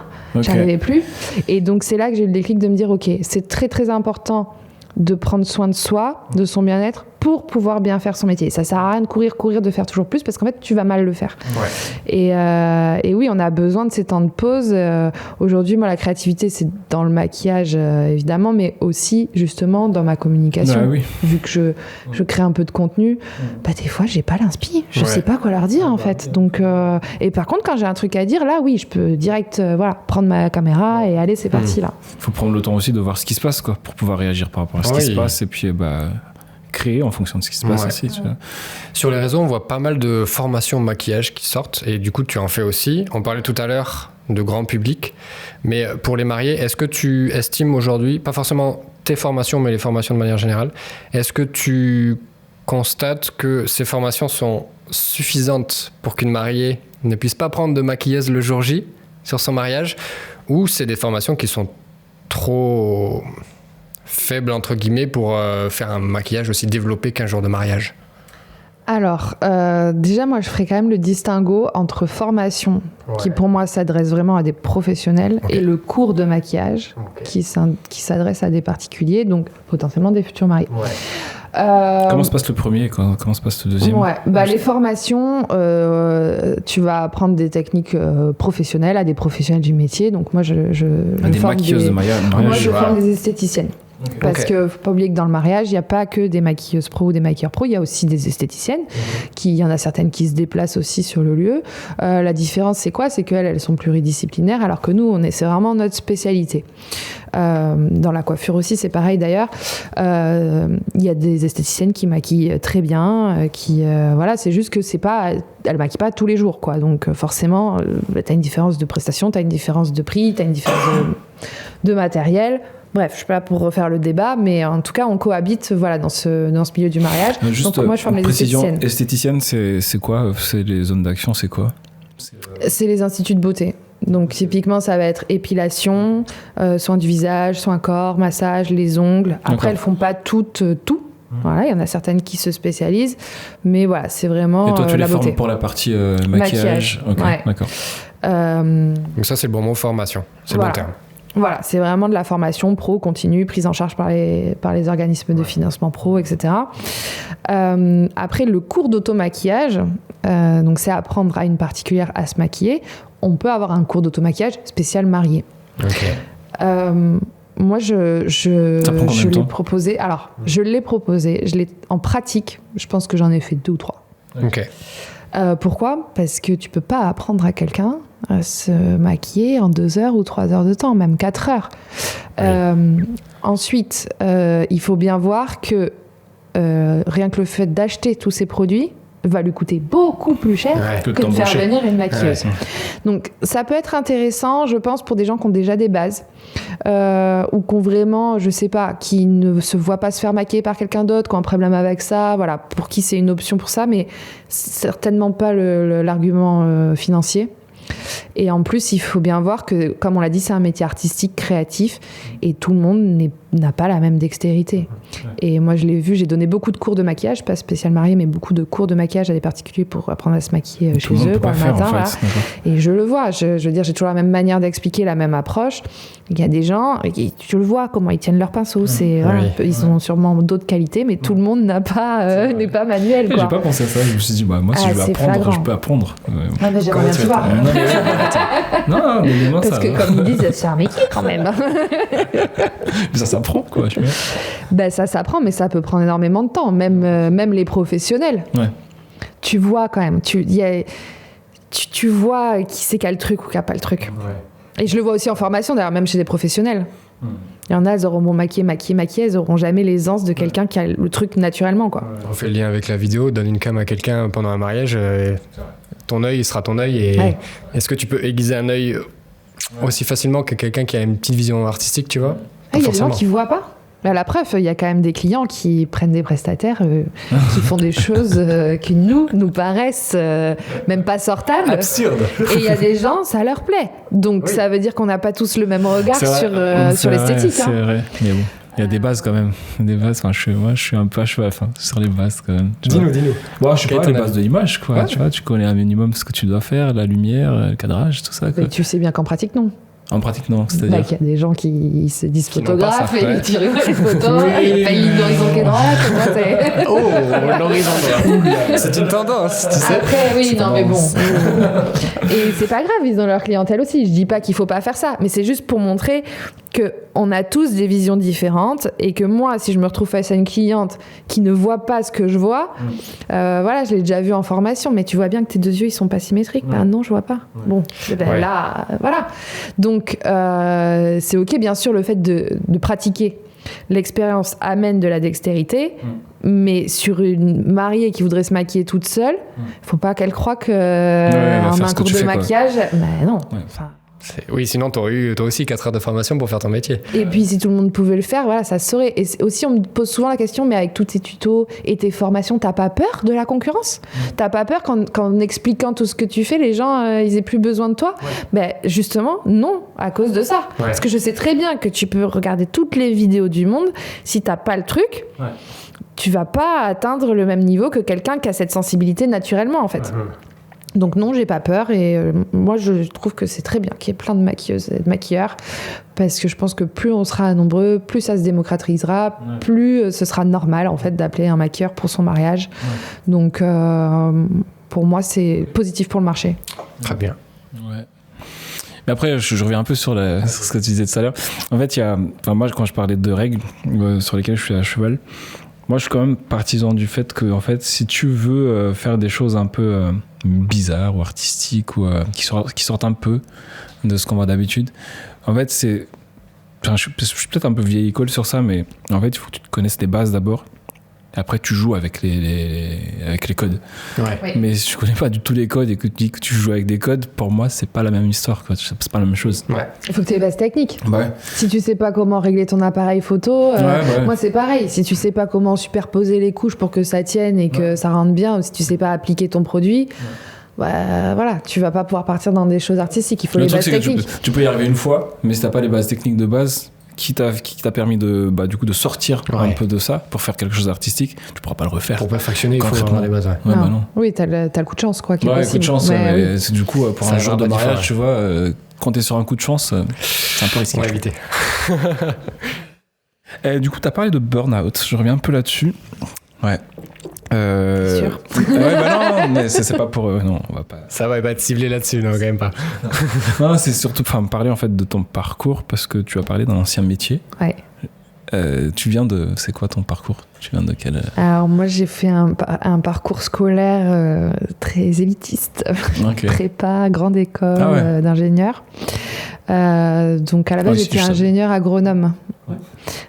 S2: J'arrivais plus. Et donc, c'est là que j'ai eu le déclic de me dire, OK, c'est très, très important de prendre soin de soi, de son bien-être, pour pouvoir bien faire son métier. Ça sert à rien de courir, de faire toujours plus, parce qu'en fait, tu vas mal le faire. Et oui, on a besoin de ces temps de pause. Aujourd'hui, moi, la créativité, c'est dans le maquillage, évidemment, mais aussi, justement, dans ma communication. Vu que je crée un peu de contenu, des fois, j'ai pas l'inspi. Je sais pas quoi leur dire, en fait. Donc, et par contre, quand j'ai un truc à dire, là, oui, je peux direct prendre ma caméra et aller, c'est parti, là.
S1: Il faut prendre le temps aussi de voir ce qui se passe, quoi, pour pouvoir réagir par rapport à ce qui se passe, et puis créer en fonction de ce qui se passe aussi. Tu vois.
S3: Sur les réseaux, on voit pas mal de formations maquillage qui sortent, et du coup, tu en fais aussi. On parlait tout à l'heure de grand public, mais pour les mariés, est-ce que tu estimes aujourd'hui, pas forcément tes formations, mais les formations de manière générale, est-ce que tu constates que ces formations sont suffisantes pour qu'une mariée ne puisse pas prendre de maquilleuse le jour J sur son mariage, ou c'est des formations qui sont trop faibles entre guillemets pour faire un maquillage aussi développé qu'un jour de mariage?
S2: Alors, déjà, moi, je ferais quand même le distinguo entre formation, qui pour moi s'adresse vraiment à des professionnels, et le cours de maquillage, qui s'adresse à des particuliers, donc potentiellement des futurs mariés.
S1: Comment se passe le premier, comment se passe le deuxième?
S2: Les formations, tu vas apprendre des techniques professionnelles à des professionnels du métier. Donc moi, je
S1: des maquilleuses de mariage.
S2: Moi, je forme des esthéticiennes. Parce que faut pas oublier que dans le mariage, il n'y a pas que des maquilleuses pro ou des maquilleurs pro, il y a aussi des esthéticiennes. Il y en a certaines qui se déplacent aussi sur le lieu. La différence, c'est quoi? C'est qu'elles sont pluridisciplinaires, alors que nous, c'est vraiment notre spécialité. Dans la coiffure aussi, c'est pareil d'ailleurs. Il y a des esthéticiennes qui maquillent très bien, c'est juste que elles maquillent pas tous les jours, quoi. Donc forcément, t'as une différence de prestation, t'as une différence de prix, t'as une différence de matériel. Bref, je suis pas là pour refaire le débat, mais en tout cas, on cohabite dans ce milieu du mariage.
S1: Juste,
S2: donc moi, je forme les esthéticiennes.
S1: Esthéticienne, c'est quoi? C'est les zones d'action, c'est quoi?
S2: C'est les instituts de beauté. Donc typiquement, ça va être épilation, soins du visage, soins corps, massage, les ongles. Après, elles font pas toutes tout. Voilà, il y en a certaines qui se spécialisent, mais voilà, c'est vraiment
S1: et toi, tu
S2: la
S1: les
S2: beauté.
S1: formes pour la partie maquillage.
S2: Ouais.
S1: D'accord.
S3: Donc ça, c'est le bon mot, formation. C'est le bon terme.
S2: Voilà, c'est vraiment de la formation pro, continue, prise en charge par les organismes de financement pro, etc. Après, le cours d'automaquillage, donc c'est apprendre à une particulière à se maquiller. On peut avoir un cours d'automaquillage spécial marié. Moi, je l'ai proposé. Alors, je l'ai proposé. Je l'ai en pratique. Je pense que j'en ai fait 2 ou 3. Pourquoi? Parce que tu peux pas apprendre à quelqu'un à se maquiller en 2 heures ou 3 heures de temps, même 4 heures. Ensuite, il faut bien voir que rien que le fait d'acheter tous ces produits va lui coûter beaucoup plus cher que de faire venir une maquilleuse. Donc, ça peut être intéressant, je pense, pour des gens qui ont déjà des bases ou qui ont vraiment, je sais pas, qui ne se voient pas se faire maquiller par quelqu'un d'autre, qui ont un problème avec ça, voilà, pour qui c'est une option pour ça, mais certainement pas l'argument financier. Et en plus, il faut bien voir que, comme on l'a dit, c'est un métier artistique, créatif, et tout le monde n'a pas la même dextérité. Et moi, je l'ai vu, j'ai donné beaucoup de cours de maquillage, pas spécial marié, mais beaucoup de cours de maquillage à des particuliers pour apprendre à se maquiller chez eux, par le matin. Voilà. Et je le vois, je veux dire, j'ai toujours la même manière d'expliquer, la même approche. Il y a des gens, tu le vois, comment ils tiennent leur pinceau. Ils ont sûrement d'autres qualités, mais tout le monde n'est pas manuel. Quoi.
S1: J'ai pas pensé à ça, je me suis dit, moi, si je veux apprendre, je peux apprendre.
S2: Mais j'aimerais bien te voir.
S1: Non,
S2: parce que comme ils disent, c'est un métier quand même.
S1: Mais ça s'apprend, quoi.
S2: Ça s'apprend, mais ça peut prendre énormément de temps, même les professionnels. Tu vois quand même, tu vois qui c'est qui a le truc ou qui a pas le truc. Et je le vois aussi en formation, d'ailleurs, même chez des professionnels. Il y en a, elles auront bon maquillé, elles auront jamais l'aisance de quelqu'un qui a le truc naturellement, quoi. On
S3: fait le lien avec la vidéo, donne une cam à quelqu'un pendant un mariage, ton œil sera ton œil, et est-ce que tu peux aiguiser un œil aussi facilement que quelqu'un qui a une petite vision artistique, tu vois?
S2: Il y a des gens qui voient pas. La preuve, il y a quand même des clients qui prennent des prestataires qui font des choses qui nous paraissent même pas sortables.
S1: Absurde.
S2: Et il y a des gens, ça leur plaît. Donc ça veut dire qu'on n'a pas tous le même regard sur l'esthétique.
S1: C'est vrai, mais bon. Il y a des bases quand même. Des bases, je suis un peu à cheval sur les bases quand même.
S3: Dis-nous.
S1: Moi, je sais pas, les bases de l'image, quoi. Tu vois, tu connais un minimum ce que tu dois faire, la lumière, le cadrage, tout ça. Quoi.
S2: Mais tu sais bien qu'en pratique, non.
S1: En pratique, non,
S2: Bah,
S1: c'est-à-dire.
S2: qu'il y a des gens qui se disent
S3: Qui n'ont pas ça,
S2: photographes et
S3: ouais.
S2: ils tirent les photos,
S3: Oui.
S2: il y a pas une ligne d'horizon qui est droite. Moi, c'est...
S3: Oh, l'horizon droit. C'est une tendance, tu sais.
S2: Après, oui, non, mais bon.
S1: tendance.
S2: Et c'est pas grave, ils ont leur clientèle aussi. Je dis pas qu'il faut pas faire ça, mais c'est juste pour montrer qu'on a tous des visions différentes et que moi, si je me retrouve face à une cliente qui ne voit pas ce que je vois, voilà, je l'ai déjà vu en formation, mais tu vois bien que tes deux yeux, ils sont pas symétriques. Ben non, je vois pas. Bon, ben
S3: Ouais.
S2: là, voilà. Donc, c'est OK, bien sûr, le fait de pratiquer. L'expérience amène de la dextérité, mais sur une mariée qui voudrait se maquiller toute seule, faut pas qu'elle croie que
S1: va
S2: en
S1: faire
S2: un
S1: ce que
S2: cours
S1: tu
S2: de
S1: fais, quoi.
S2: maquillage, ben non.
S1: Ouais.
S2: Enfin,
S3: Oui, sinon t'aurais eu toi aussi 4 heures de formation pour faire ton métier.
S2: et puis si tout le monde pouvait le faire, voilà, ça se saurait. Et aussi, on me pose souvent la question, mais avec tous tes tutos et tes formations, t'as pas peur de la concurrence ? T'as pas peur qu'en expliquant tout ce que tu fais, les gens, ils aient plus besoin de toi ? Ben justement, non, à cause de ça.
S3: Ouais.
S2: Parce que je sais très bien que tu peux regarder toutes les vidéos du monde, si t'as pas le truc, tu vas pas atteindre le même niveau que quelqu'un qui a cette sensibilité naturellement, en fait. Donc non, j'ai pas peur et moi je trouve que c'est très bien qu'il y ait plein de maquilleuses et de maquilleurs parce que je pense que plus on sera nombreux, plus ça se démocratisera, plus ce sera normal en fait d'appeler un maquilleur pour son mariage. Donc pour moi c'est positif pour le marché.
S3: Très bien.
S1: Ouais. Mais après, je reviens un peu sur ce que tu disais tout à l'heure. En fait, moi, quand je parlais de règles sur lesquelles je suis à cheval, moi, je suis quand même partisan du fait que, en fait, si tu veux faire des choses un peu bizarres ou artistiques ou qui sortent un peu de ce qu'on voit d'habitude, en fait, je suis peut-être un peu vieille école sur ça, mais en fait, il faut que tu te connaisses les bases d'abord. Et après, tu joues avec les codes.
S3: Ouais.
S2: Oui.
S1: Mais si tu connais pas du tout les codes et que tu dis que tu joues avec des codes, pour moi, c'est pas la même histoire, quoi. C'est pas la même chose.
S3: Ouais.
S2: Il faut que tu aies les bases techniques.
S1: Ouais.
S2: Si tu sais pas comment régler ton appareil photo,
S1: Ouais.
S2: moi c'est pareil. Si tu sais pas comment superposer les couches pour que ça tienne et que ça rentre bien, ou si tu sais pas appliquer ton produit, bah, voilà, tu vas pas pouvoir partir dans des choses artistiques. Il faut
S1: Le
S2: les
S1: truc,
S2: bases
S1: c'est que
S2: techniques.
S1: tu peux y arriver une fois, mais si t'as pas les bases techniques de base, qui t'a permis du coup de sortir un peu de ça pour faire quelque chose d'artistique, tu pourras pas le refaire.
S3: Pour perfectionner, il faut
S1: Concrètement.
S3: avoir les bases. Ouais.
S1: Ouais, bah non.
S2: Oui, t'as le coup de chance, quoi. Qui est
S1: Ouais,
S2: possible.
S1: coup de chance,
S2: Mais
S1: mais
S2: oui.
S1: c'est du coup pour
S3: Ça
S1: un
S3: va
S1: jour de
S3: pas
S1: mariage,
S3: différent,
S1: tu vois, quand t'es sur un coup de chance, c'est un peu risqué.
S3: On va éviter.
S1: Et du coup, t'as parlé de burn-out. Je reviens un peu là-dessus. Ouais.
S2: Sûr.
S1: Ouais, bah non, mais c'est pas pour eux. Non, on va pas.
S3: Ça va pas être ciblé là-dessus, non, quand même pas.
S1: Non, c'est surtout, parler en fait de ton parcours parce que tu as parlé d'un ancien métier.
S2: Ouais.
S1: C'est quoi ton parcours ? Tu viens de quel
S2: Alors moi j'ai fait un parcours scolaire très élitiste,
S1: Ok.
S2: prépa, grande école
S1: Ah ouais.
S2: d'ingénieur. Donc à la base
S1: Ah oui,
S2: j'étais
S1: je savais.
S2: ingénieur agronome.
S1: Ouais.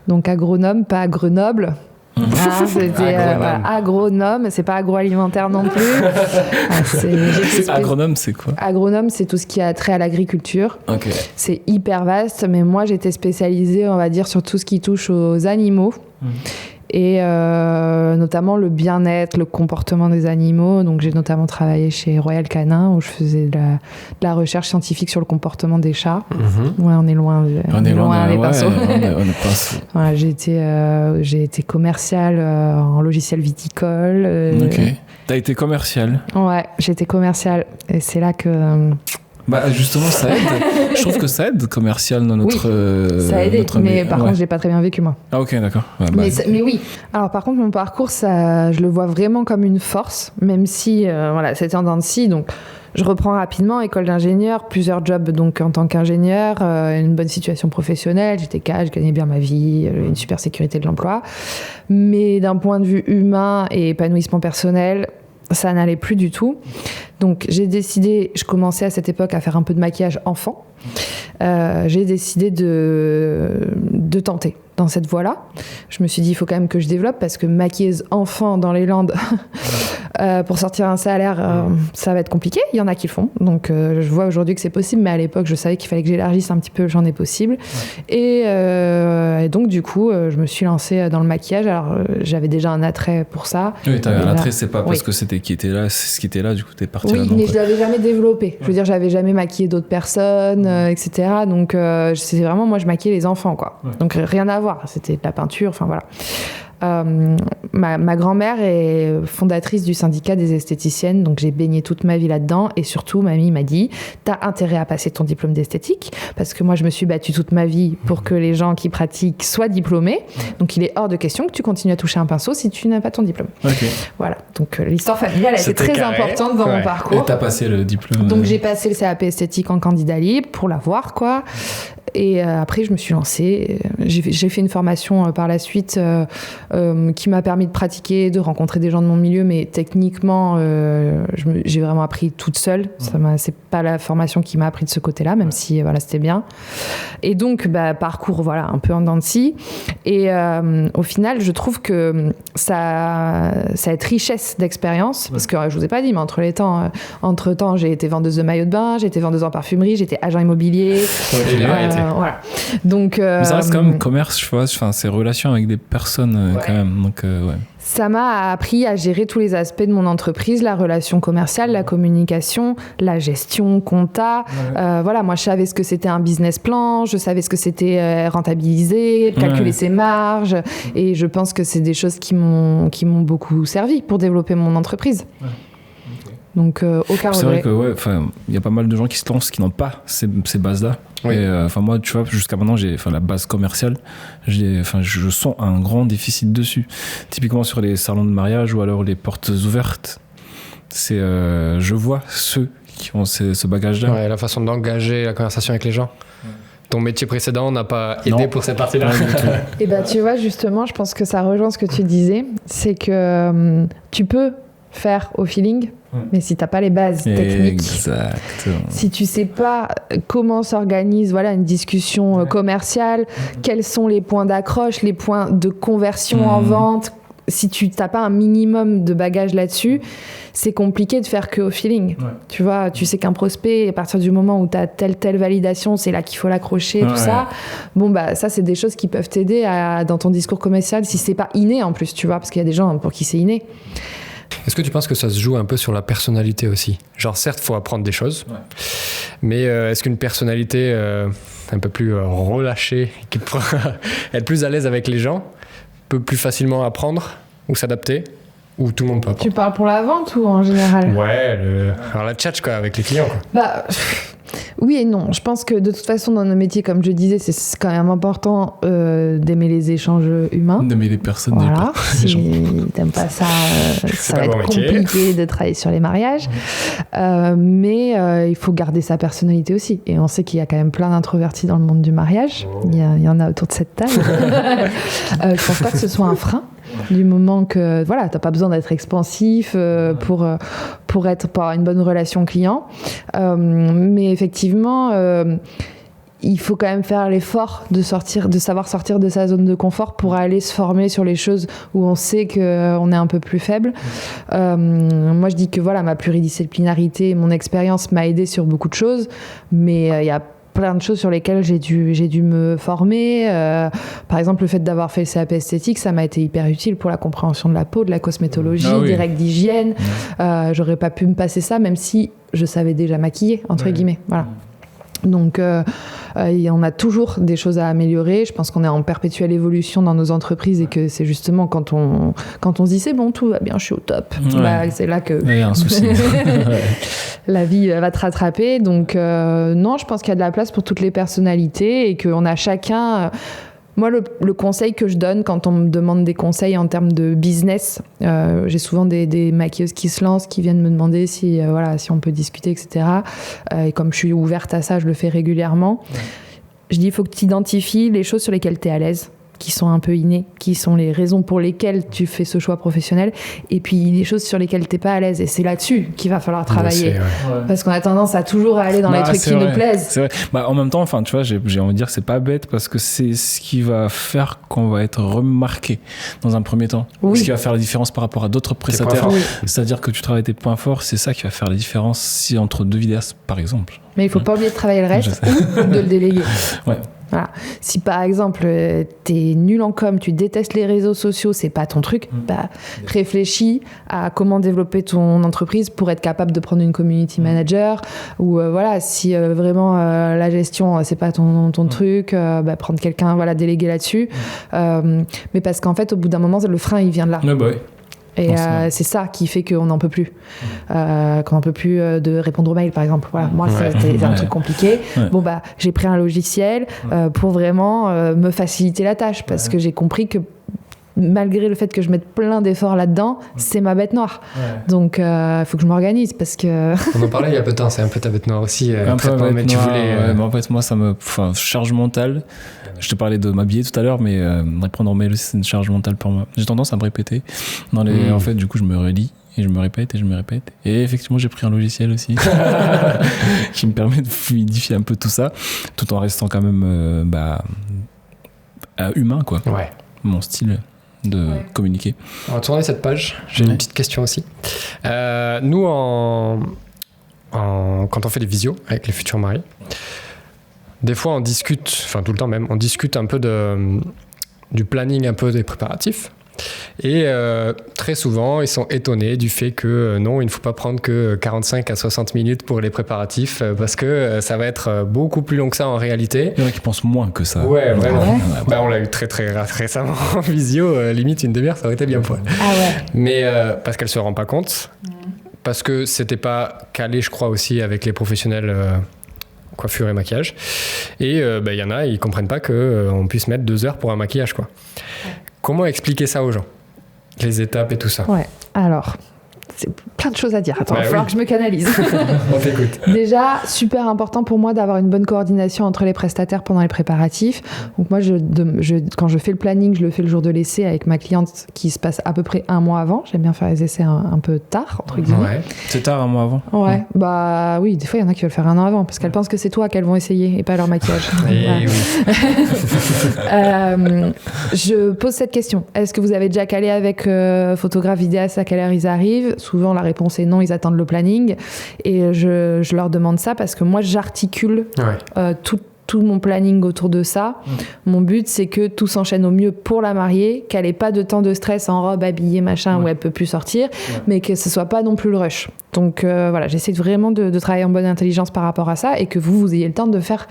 S2: Donc agronome, pas à Grenoble. Ah, c'était
S3: Agronome.
S2: voilà, agronome, c'est pas agroalimentaire non plus.
S1: Agronome, c'est quoi ?
S2: Agronome, c'est tout ce qui a trait à l'agriculture.
S1: Ok.
S2: C'est hyper vaste, mais moi j'étais spécialisée, on va dire, sur tout ce qui touche aux animaux. Et notamment le bien-être, le comportement des animaux. Donc j'ai notamment travaillé chez Royal Canin où je faisais de la recherche scientifique sur le comportement des chats. Ouais, on est loin,
S1: On est loin
S2: des
S1: ouais,
S2: pinceaux.
S1: on est pinceaux.
S2: Voilà, j'ai été commerciale en logiciel viticole.
S1: Ok. T'as été commercial.
S2: Ouais, j'ai été commerciale. Et c'est là que...
S1: Bah justement, ça aide. Je trouve que ça aide commercial dans notre.
S2: ça a aidé,
S1: notre
S2: mais
S1: milieu.
S2: par contre, j'ai pas très bien vécu, moi.
S1: Ah ok, d'accord. Ouais,
S2: Mais oui. Alors par contre, mon parcours, je le vois vraiment comme une force, même si voilà, c'était en dents de scie. Donc, je reprends rapidement, école d'ingénieur, plusieurs jobs donc en tant qu'ingénieur, une bonne situation professionnelle, j'étais cadre, je gagnais bien ma vie, une super sécurité de l'emploi. Mais d'un point de vue humain et épanouissement personnel, ça n'allait plus du tout. Donc j'ai décidé, je commençais à cette époque à faire un peu de maquillage enfant. J'ai décidé de tenter dans cette voie-là. Je me suis dit, il faut quand même que je développe parce que maquilleuse enfant dans les Landes, pour sortir un salaire, ça va être compliqué. Il y en a qui le font. Donc je vois aujourd'hui que c'est possible, mais à l'époque, je savais qu'il fallait que j'élargisse un petit peu le champ des possibles. Et donc du coup, je me suis lancée dans le maquillage. Alors j'avais déjà un attrait pour ça.
S1: Oui, t'avais un
S2: là,
S1: attrait, c'est pas parce
S2: oui.
S1: que c'était qui était là, c'est ce qui était là, du coup t'es parti
S2: Oui,
S1: là-dedans.
S2: mais
S1: quoi.
S2: je l'avais jamais développé. Je veux dire, j'avais jamais maquillé d'autres personnes, etc. Donc, c'est vraiment, moi, je maquillais les enfants, quoi.
S1: Ouais.
S2: Donc, rien à voir. C'était de la peinture, enfin, voilà. Ma grand-mère est fondatrice du syndicat des esthéticiennes, donc j'ai baigné toute ma vie là-dedans. Et surtout, mamie m'a dit, t'as intérêt à passer ton diplôme d'esthétique, parce que moi, je me suis battue toute ma vie pour que les gens qui pratiquent soient diplômés. Donc, il est hors de question que tu continues à toucher un pinceau si tu n'as pas ton diplôme.
S1: Ok.
S2: Voilà. Donc, l'histoire familiale a été très importante dans mon parcours.
S1: Et t'as passé le diplôme.
S2: Donc, j'ai passé le CAP esthétique en candidat libre pour l'avoir, quoi. Et après, je me suis lancée. J'ai fait une formation par la suite qui m'a permis de pratiquer, de rencontrer des gens de mon milieu, mais techniquement, j'ai vraiment appris toute seule. C'est pas la formation qui m'a appris de ce côté-là, même si voilà, c'était bien. Et donc, parcours voilà, un peu en dents de scie. Et au final, je trouve que ça a cette richesse d'expérience, parce que je vous ai pas dit, mais entre-temps, j'ai été vendeuse de maillots de bain, j'ai été vendeuse en parfumerie, j'ai été agent immobilier. Voilà. Donc,
S1: mais ça reste quand même commerce, je vois, c'est relations avec des personnes quand même. Donc, ouais.
S2: Ça m'a appris à gérer tous les aspects de mon entreprise, la relation commerciale, la communication, la gestion, compta. Voilà, moi, je savais ce que c'était un business plan, je savais ce que c'était rentabiliser, calculer ses marges. Et je pense que c'est des choses qui m'ont beaucoup servi pour développer mon entreprise. Ouais. Donc, aucun regret.
S1: C'est vrai que il y a pas mal de gens qui se lancent qui n'ont pas ces bases-là. Oui. Et moi, tu vois, jusqu'à maintenant, j'ai la base commerciale. Je sens un grand déficit dessus. Typiquement sur les salons de mariage ou alors les portes ouvertes. Je vois ceux qui ont ce bagage-là.
S3: Ouais, la façon d'engager la conversation avec les gens. Ton métier précédent n'a pas aidé pour cette partie-là.
S2: Et tu vois, justement, je pense que ça rejoint ce que tu disais. C'est que tu peux faire au feeling, mais si t'as pas les bases techniques, si tu sais pas comment s'organise une discussion commerciale, quels sont les points d'accroche, les points de conversion en vente, si tu n'as pas un minimum de bagage là-dessus, c'est compliqué de faire que au feeling. Tu vois, tu sais qu'un prospect, à partir du moment où tu as telle validation, c'est là qu'il faut l'accrocher, tout ça. Bon, ça, c'est des choses qui peuvent t'aider dans ton discours commercial, si c'est pas inné en plus, tu vois, parce qu'il y a des gens pour qui c'est inné.
S3: Est-ce que tu penses que ça se joue un peu sur la personnalité aussi ? Genre, certes, il faut apprendre des choses, mais est-ce qu'une personnalité un peu plus relâchée, qui pourra être plus à l'aise avec les gens, peut plus facilement apprendre ou s'adapter ? Ou tout le monde peut apprendre ?
S2: Tu parles pour la vente ou en général ?
S3: Ouais, alors la tchatch avec les clients, quoi.
S2: Oui et non. Je pense que de toute façon, dans nos métiers, comme je disais, c'est quand même important d'aimer les échanges humains.
S1: D'aimer les personnes.
S2: Voilà. Si t'aimes pas ça, ça va être compliqué de travailler sur les mariages. Mais il faut garder sa personnalité aussi. Et on sait qu'il y a quand même plein d'introvertis dans le monde du mariage. Il y en a autour de cette table. Je pense pas que ce soit un frein. Du moment que t'as pas besoin d'être expansif pour avoir une bonne relation client, mais effectivement il faut quand même faire l'effort de savoir sortir de sa zone de confort pour aller se former sur les choses où on sait qu'on est un peu plus faible. Moi je dis que ma pluridisciplinarité, mon expérience m'a aidée sur beaucoup de choses, mais il y a plein de choses sur lesquelles j'ai dû me former. Par exemple, le fait d'avoir fait le CAP esthétique, ça m'a été hyper utile pour la compréhension de la peau, de la cosmétologie, des règles d'hygiène. J'aurais pas pu me passer ça, même si je savais déjà maquiller, entre guillemets. Voilà. Donc, on a toujours des choses à améliorer. Je pense qu'on est en perpétuelle évolution dans nos entreprises et que c'est justement quand on se dit c'est bon, tout va bien, je suis au top. C'est là que
S1: il y a un souci.
S2: La vie va te rattraper. Donc, non, je pense qu'il y a de la place pour toutes les personnalités et qu'on a chacun... Moi, le conseil que je donne quand on me demande des conseils en termes de business, j'ai souvent des maquilleuses qui se lancent, qui viennent me demander si on peut discuter, etc. Et comme je suis ouverte à ça, je le fais régulièrement. Je dis, il faut que tu identifies les choses sur lesquelles tu es à l'aise, qui sont un peu innées, qui sont les raisons pour lesquelles tu fais ce choix professionnel, et puis les choses sur lesquelles t'es pas à l'aise, et c'est là-dessus qu'il va falloir travailler, parce qu'on a tendance à toujours aller dans les trucs qui nous plaisent.
S1: C'est vrai. En même temps, tu vois, j'ai envie de dire, c'est pas bête, parce que c'est ce qui va faire qu'on va être remarqué dans un premier temps, ce qui va faire la différence par rapport à d'autres prestataires. C'est-à-dire que tu travailles tes points forts, c'est ça qui va faire la différence entre deux vidéastes, par exemple.
S2: Mais il faut pas oublier de travailler le reste ou de le déléguer. Voilà. Si par exemple, t'es nul en com, tu détestes les réseaux sociaux, c'est pas ton truc, réfléchis à comment développer ton entreprise pour être capable de prendre une community manager ou voilà, si vraiment la gestion c'est pas ton truc, prendre quelqu'un, voilà, déléguer là-dessus. Mais parce qu'en fait, au bout d'un moment, le frein il vient de là. Et c'est ça qui fait qu'on n'en peut plus. Qu'on n'en peut plus de répondre aux mails, par exemple. Voilà, moi, c'était un truc compliqué. Ouais. Bon, j'ai pris un logiciel pour vraiment me faciliter la tâche parce que j'ai compris que malgré le fait que je mette plein d'efforts là-dedans, c'est ma bête noire. Donc, il faut que je m'organise parce que...
S3: On en parlait il y a peu de temps, c'est un peu ta bête noire aussi. Mais tu voulais...
S1: mais en fait, moi, ça me... charge mentale. Je te parlais de m'habiller tout à l'heure, mais répondre aux mails aussi, c'est une charge mentale pour moi. J'ai tendance à me répéter. En fait, du coup, je me relis et je me répète. Et effectivement, j'ai pris un logiciel aussi qui me permet de fluidifier un peu tout ça, tout en restant quand même humain, quoi.
S3: Ouais.
S1: Mon style de communiquer.
S3: On va tourner cette page. J'ai une petite question aussi. Nous, quand on fait des visios avec les futurs mariés, des fois on discute, enfin tout le temps même, on discute un peu du planning, un peu des préparatifs. Et très souvent, ils sont étonnés du fait que non, il ne faut pas prendre que 45 à 60 minutes pour les préparatifs parce que ça va être beaucoup plus long que ça en réalité.
S1: Il y en a qui pensent moins que ça.
S3: Ouais, vraiment. On l'a eu très récemment en visio, limite une demi-heure, ça aurait été bien poil. Mais parce qu'elle ne se rend pas compte, parce que c'était pas calé, je crois, aussi avec les professionnels coiffure et maquillage. Et y en a, ils comprennent pas qu'on puisse mettre 2 heures pour un maquillage, quoi. Comment expliquer ça aux gens ? Les étapes et tout ça.
S2: Ouais, alors, c'est plein de choses à dire. Attends, il va falloir que je me canalise.
S3: On t'écoute.
S2: Déjà, super important pour moi d'avoir une bonne coordination entre les prestataires pendant les préparatifs. Donc moi, quand je fais le planning, je le fais le jour de l'essai avec ma cliente qui se passe à peu près 1 mois avant. J'aime bien faire les essais un peu tard, entre guillemets.
S1: Ouais. C'est tard, 1 mois avant.
S2: Ouais, oui, des fois, il y en a qui veulent faire 1 an avant parce qu'elles pensent que c'est toi qu'elles vont essayer et pas leur maquillage. Je pose cette question. Est-ce que vous avez déjà calé avec photographe, vidéaste à quelle heure ils arrivent ? Souvent, la réponse est non, ils attendent le planning. Et je leur demande ça parce que moi, j'articule tout mon planning autour de ça. Mon but, c'est que tout s'enchaîne au mieux pour la mariée, qu'elle n'ait pas de temps de stress en robe, habillée, machin, où elle peut plus sortir, mais que ce soit pas non plus le rush. Donc j'essaie vraiment de travailler en bonne intelligence par rapport à ça et que vous ayez le temps de faire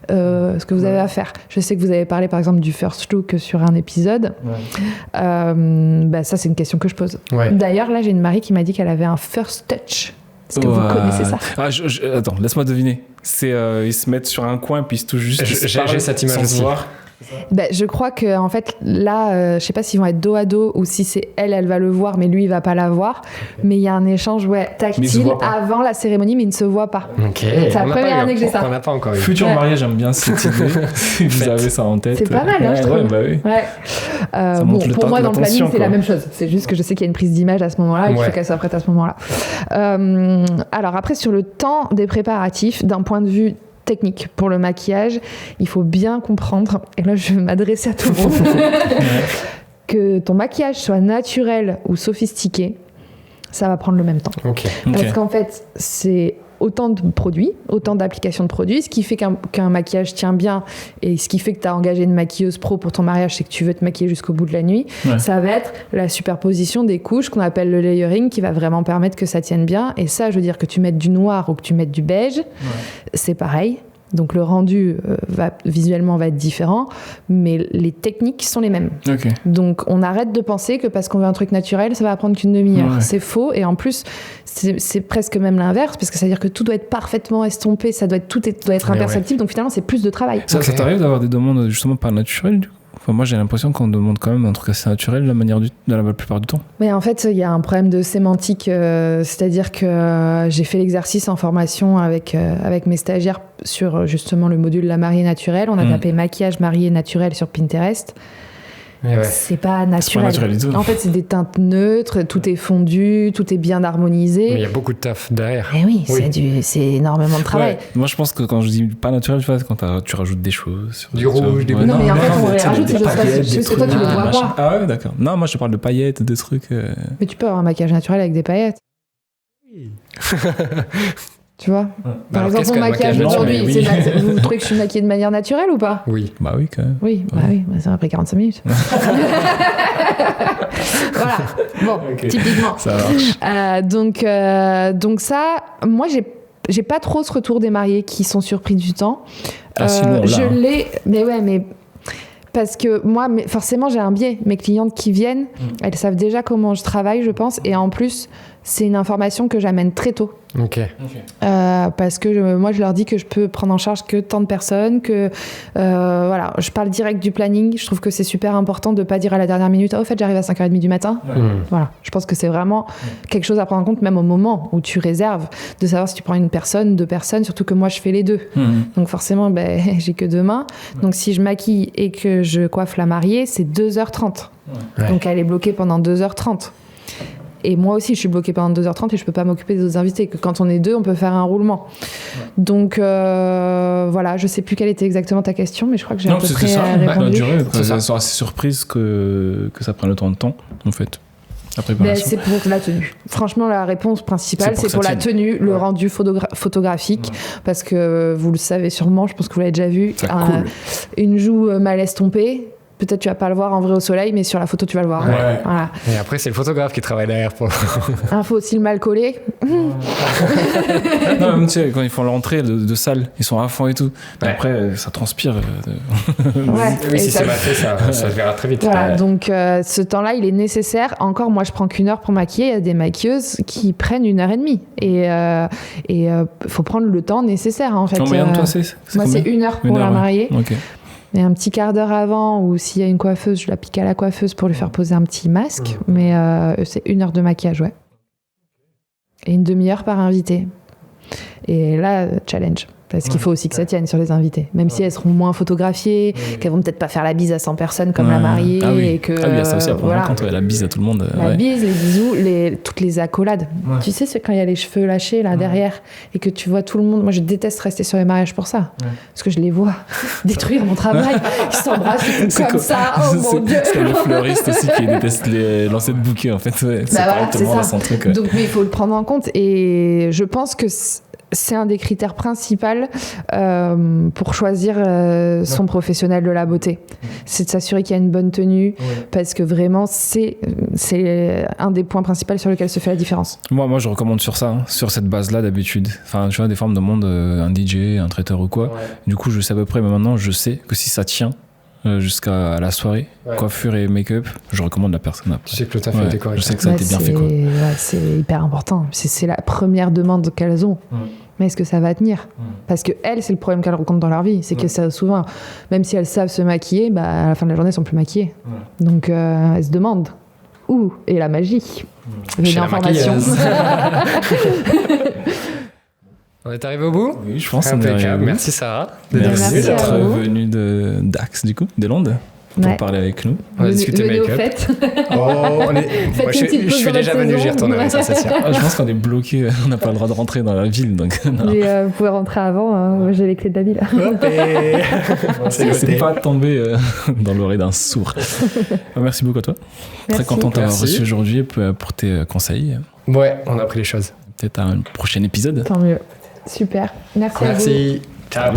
S2: ce que vous avez à faire. Je sais que vous avez parlé par exemple du first look sur un épisode. Ça, c'est une question que je pose. D'ailleurs, là, j'ai une mariée qui m'a dit qu'elle avait un first touch. Est-ce que vous connaissez ça ?
S1: Attends, laisse-moi deviner. C'est ils se mettent sur un coin puis ils se touchent juste.
S3: J'ai cette image aussi.
S2: Je crois que en fait là, je sais pas s'ils vont être dos à dos ou si c'est elle va le voir mais lui il va pas la voir. Mais il y a un échange tactile avant la cérémonie mais il ne se voit pas.
S3: C'est
S2: la première année que j'ai ça.
S3: On n'a pas encore eu.
S1: Futur mariage, j'aime bien cette idée. Si vous avez ça en tête.
S2: C'est pas mal, je trouve. Pour moi dans le planning c'est la même chose. C'est juste que je sais qu'il y a une prise d'image à ce moment-là et qu'il faut qu'elle soit prête à ce moment-là. Alors après sur le temps des préparatifs, d'un point de vue technique pour le maquillage, il faut bien comprendre, et là je vais m'adresser à tout le monde, que ton maquillage soit naturel ou sophistiqué, ça va prendre le même temps. Parce qu'en fait, c'est autant de produits, autant d'applications de produits, ce qui fait qu'un maquillage tient bien et ce qui fait que tu as engagé une maquilleuse pro pour ton mariage, c'est que tu veux te maquiller jusqu'au bout de la nuit. Ça va être la superposition des couches qu'on appelle le layering qui va vraiment permettre que ça tienne bien. Et ça, je veux dire que tu mettes du noir ou que tu mettes du beige, c'est pareil. Donc le rendu visuellement va être différent, mais les techniques sont les mêmes. Donc on arrête de penser que parce qu'on veut un truc naturel, ça va prendre qu'une demi-heure. C'est faux, et en plus c'est presque même l'inverse, parce que ça veut dire que tout doit être parfaitement estompé, tout doit être imperceptible, donc finalement c'est plus de travail.
S1: Ça t'arrive d'avoir des demandes justement pas naturelles du coup ? Enfin, moi j'ai l'impression qu'on demande quand même un truc assez naturel la plupart du temps.
S2: Mais en fait il y a un problème de sémantique, c'est-à-dire que j'ai fait l'exercice en formation avec mes stagiaires sur justement le module La mariée naturelle. On a tapé maquillage mariée naturelle sur Pinterest. C'est pas naturel. En fait, c'est des teintes neutres, tout est fondu, tout est bien harmonisé.
S3: Mais il y a beaucoup de taf derrière.
S2: Et c'est énormément de travail.
S1: Moi, je pense que quand je dis pas naturel, tu vois, quand tu rajoutes des choses.
S3: Du rouge, des bouts.
S2: Non, mais en fait, on les rajoute, c'est juste que toi, tu les vois pas.
S1: Ah ouais, d'accord. Non, moi, je te parle de paillettes, de trucs.
S2: Mais tu peux avoir un maquillage naturel avec des paillettes. Tu vois Par
S3: Alors,
S2: exemple,
S3: qu'est-ce
S2: mon
S3: que le
S2: maquillage
S3: maquillage
S2: aujourd'hui,
S1: naturel, oui.
S2: vous trouvez que je suis maquillée de manière naturelle ou pas?
S3: Oui.
S1: Bah oui, quand même.
S2: Oui, bah oui, ça m'a pris 45 minutes. Voilà, bon,
S1: Ok.
S2: typiquement.
S1: Ça marche.
S2: Donc ça, moi, j'ai pas trop ce retour des mariés qui sont surpris du temps.
S1: Ah, sinon, là,
S2: je
S1: hein.
S2: l'ai, mais ouais, mais parce que moi, forcément, j'ai un biais. Mes clientes qui viennent, elles savent déjà comment je travaille, je pense, et en plus, c'est une information que j'amène très tôt.
S3: Ok.
S2: Parce que moi, je leur dis que je peux prendre en charge que tant de personnes, que voilà, je parle direct du planning. Je trouve que c'est super important de pas dire à la dernière minute, au fait, j'arrive à 5h30 du matin. Voilà, je pense que c'est vraiment quelque chose à prendre en compte, même au moment où tu réserves, de savoir si tu prends une personne, 2 personnes, surtout que moi, je fais les 2. Donc forcément, j'ai que 2 mains. Donc si je maquille et que je coiffe la mariée, c'est 2h30.
S3: Ouais.
S2: Donc elle est bloquée pendant 2h30. Et moi aussi, je suis bloquée pendant 2h30 et je peux pas m'occuper des autres invités. Que quand on est 2, on peut faire un roulement. Donc voilà, je sais plus quelle était exactement ta question, mais je crois que j'ai à peu près
S1: La
S2: répondu.
S1: durée,
S3: C'est ça.
S1: elles sont assez surprises que ça prenne autant de temps, en fait. La
S2: Ben,
S1: préparation.
S2: c'est pour la tenue. Franchement, la réponse principale,
S1: C'est
S2: c'est
S1: pour
S2: pour
S1: que
S2: la
S1: ça
S2: tenue, le rendu photographique. Parce que vous le savez sûrement, je pense que vous l'avez déjà vu,
S1: Ça coule.
S2: une joue mal estompée. Peut-être tu vas pas le voir en vrai au soleil, mais sur la photo tu vas le voir.
S1: Ouais.
S2: Voilà.
S3: Et après, c'est le photographe qui travaille derrière pour.
S2: Un fossile mal collé.
S1: Non, même, tu sais, quand ils font l'entrée de salle, ils sont à fond et tout.
S3: Ouais.
S1: Après, ça transpire.
S2: Ouais.
S3: Oui,
S2: Et
S3: si
S2: ça-
S3: c'est mal fait, ça se verra très vite.
S2: Voilà,
S3: Ouais.
S2: donc ce temps-là, il est nécessaire. Encore, moi, je prends qu'1 heure pour maquiller. Il y a des maquilleuses qui prennent 1h30. Et faut prendre le temps nécessaire, en fait.
S1: Combien de toi, c'est
S2: Moi, c'est
S1: combien
S2: 1 heure pour
S1: Une heure,
S2: la
S1: ouais.
S2: mariée.
S1: Ok.
S2: Et un petit quart d'heure avant, ou s'il y a une coiffeuse, je la pique à la coiffeuse pour lui faire poser un petit masque. Mais c'est 1 heure de maquillage, ouais. Et une demi-heure par invité. Et là, challenge. Parce qu'il faut aussi que ça tienne sur les invités. Même si elles seront moins photographiées, qu'elles vont peut-être pas faire la bise à 100 personnes comme la mariée.
S1: Ah oui,
S2: Et que,
S1: il y a ça aussi à prendre
S2: voilà.
S1: en compte. Ouais, la bise à tout le monde.
S2: La
S1: Ouais.
S2: bise, les bisous, toutes les accolades.
S1: Ouais.
S2: Tu sais, c'est quand il y a les cheveux lâchés là derrière et que tu vois tout le monde. Moi, je déteste rester sur les mariages pour ça. Parce que je les vois détruire mon travail. Ils s'embrassent, ils font comme ça. Oh mon Dieu.
S1: C'est comme le fleuriste aussi qui déteste les lancers de bouquets, en fait. Ouais, c'est
S2: Bah voilà,
S1: pareil, tout le
S2: c'est
S1: monde a
S2: ça.
S1: son truc. Ouais.
S2: Donc, mais il faut le prendre en compte. Et je pense que c'est un des critères principaux pour choisir son professionnel de la beauté. C'est de s'assurer qu'il y a une bonne tenue, parce que vraiment, c'est un des points principaux sur lequel se fait la différence.
S1: Moi, je recommande sur ça, hein, sur cette base-là d'habitude. Enfin, tu vois, des fois, on me demande un DJ, un traiteur ou quoi. Du coup, je sais à peu près, mais maintenant, je sais que si ça tient jusqu'à la soirée, coiffure et make-up, je recommande la personne après.
S3: Tu sais que le taf a été correct.
S1: Je sais que ça a été bien fait, quoi.
S2: C'est hyper important. C'est la première demande qu'elles ont. Mais est-ce que ça va tenir? Parce que elles, c'est le problème qu'elles rencontrent dans leur vie. C'est que ça, souvent, même si elles savent se maquiller, bah, à la fin de la journée, elles sont plus maquillées. Donc, elles se demandent où est la magie. J'ai
S3: Chez la
S2: l'information.
S3: maquilleuse. On est arrivé au bout?
S1: Oui, je pense qu'on est
S3: Impeccable.
S1: arrivé.
S3: Merci Sarah.
S2: Merci
S1: Merci
S2: à
S1: d'être
S2: vous.
S1: venu d'Axe, du coup, des Landes, pour
S2: Ouais.
S1: parler avec nous.
S3: On va discuter
S2: Venez aux
S3: make-up.
S2: fêtes.
S3: Oh, moi,
S2: Faites
S3: je
S2: une petite
S3: suis
S2: pause dans
S3: déjà
S2: votre
S3: venu,
S2: saison.
S3: j'y retournerai, ça c'est sûr.
S1: Ah, je pense qu'on est bloqué, on n'a pas le droit de rentrer dans la ville. Donc, non.
S2: Mais vous pouvez rentrer avant. Moi, j'ai les clés de la ville.
S1: C'est pas tombé dans l'oreille d'un sourd. Merci beaucoup à toi. Très
S2: Merci.
S1: content de t'avoir
S3: Merci.
S1: reçu aujourd'hui pour tes conseils.
S3: Ouais, on a appris les choses.
S1: Peut-être à un prochain épisode.
S2: Tant mieux. Super. Merci à vous.
S3: Merci. Ciao.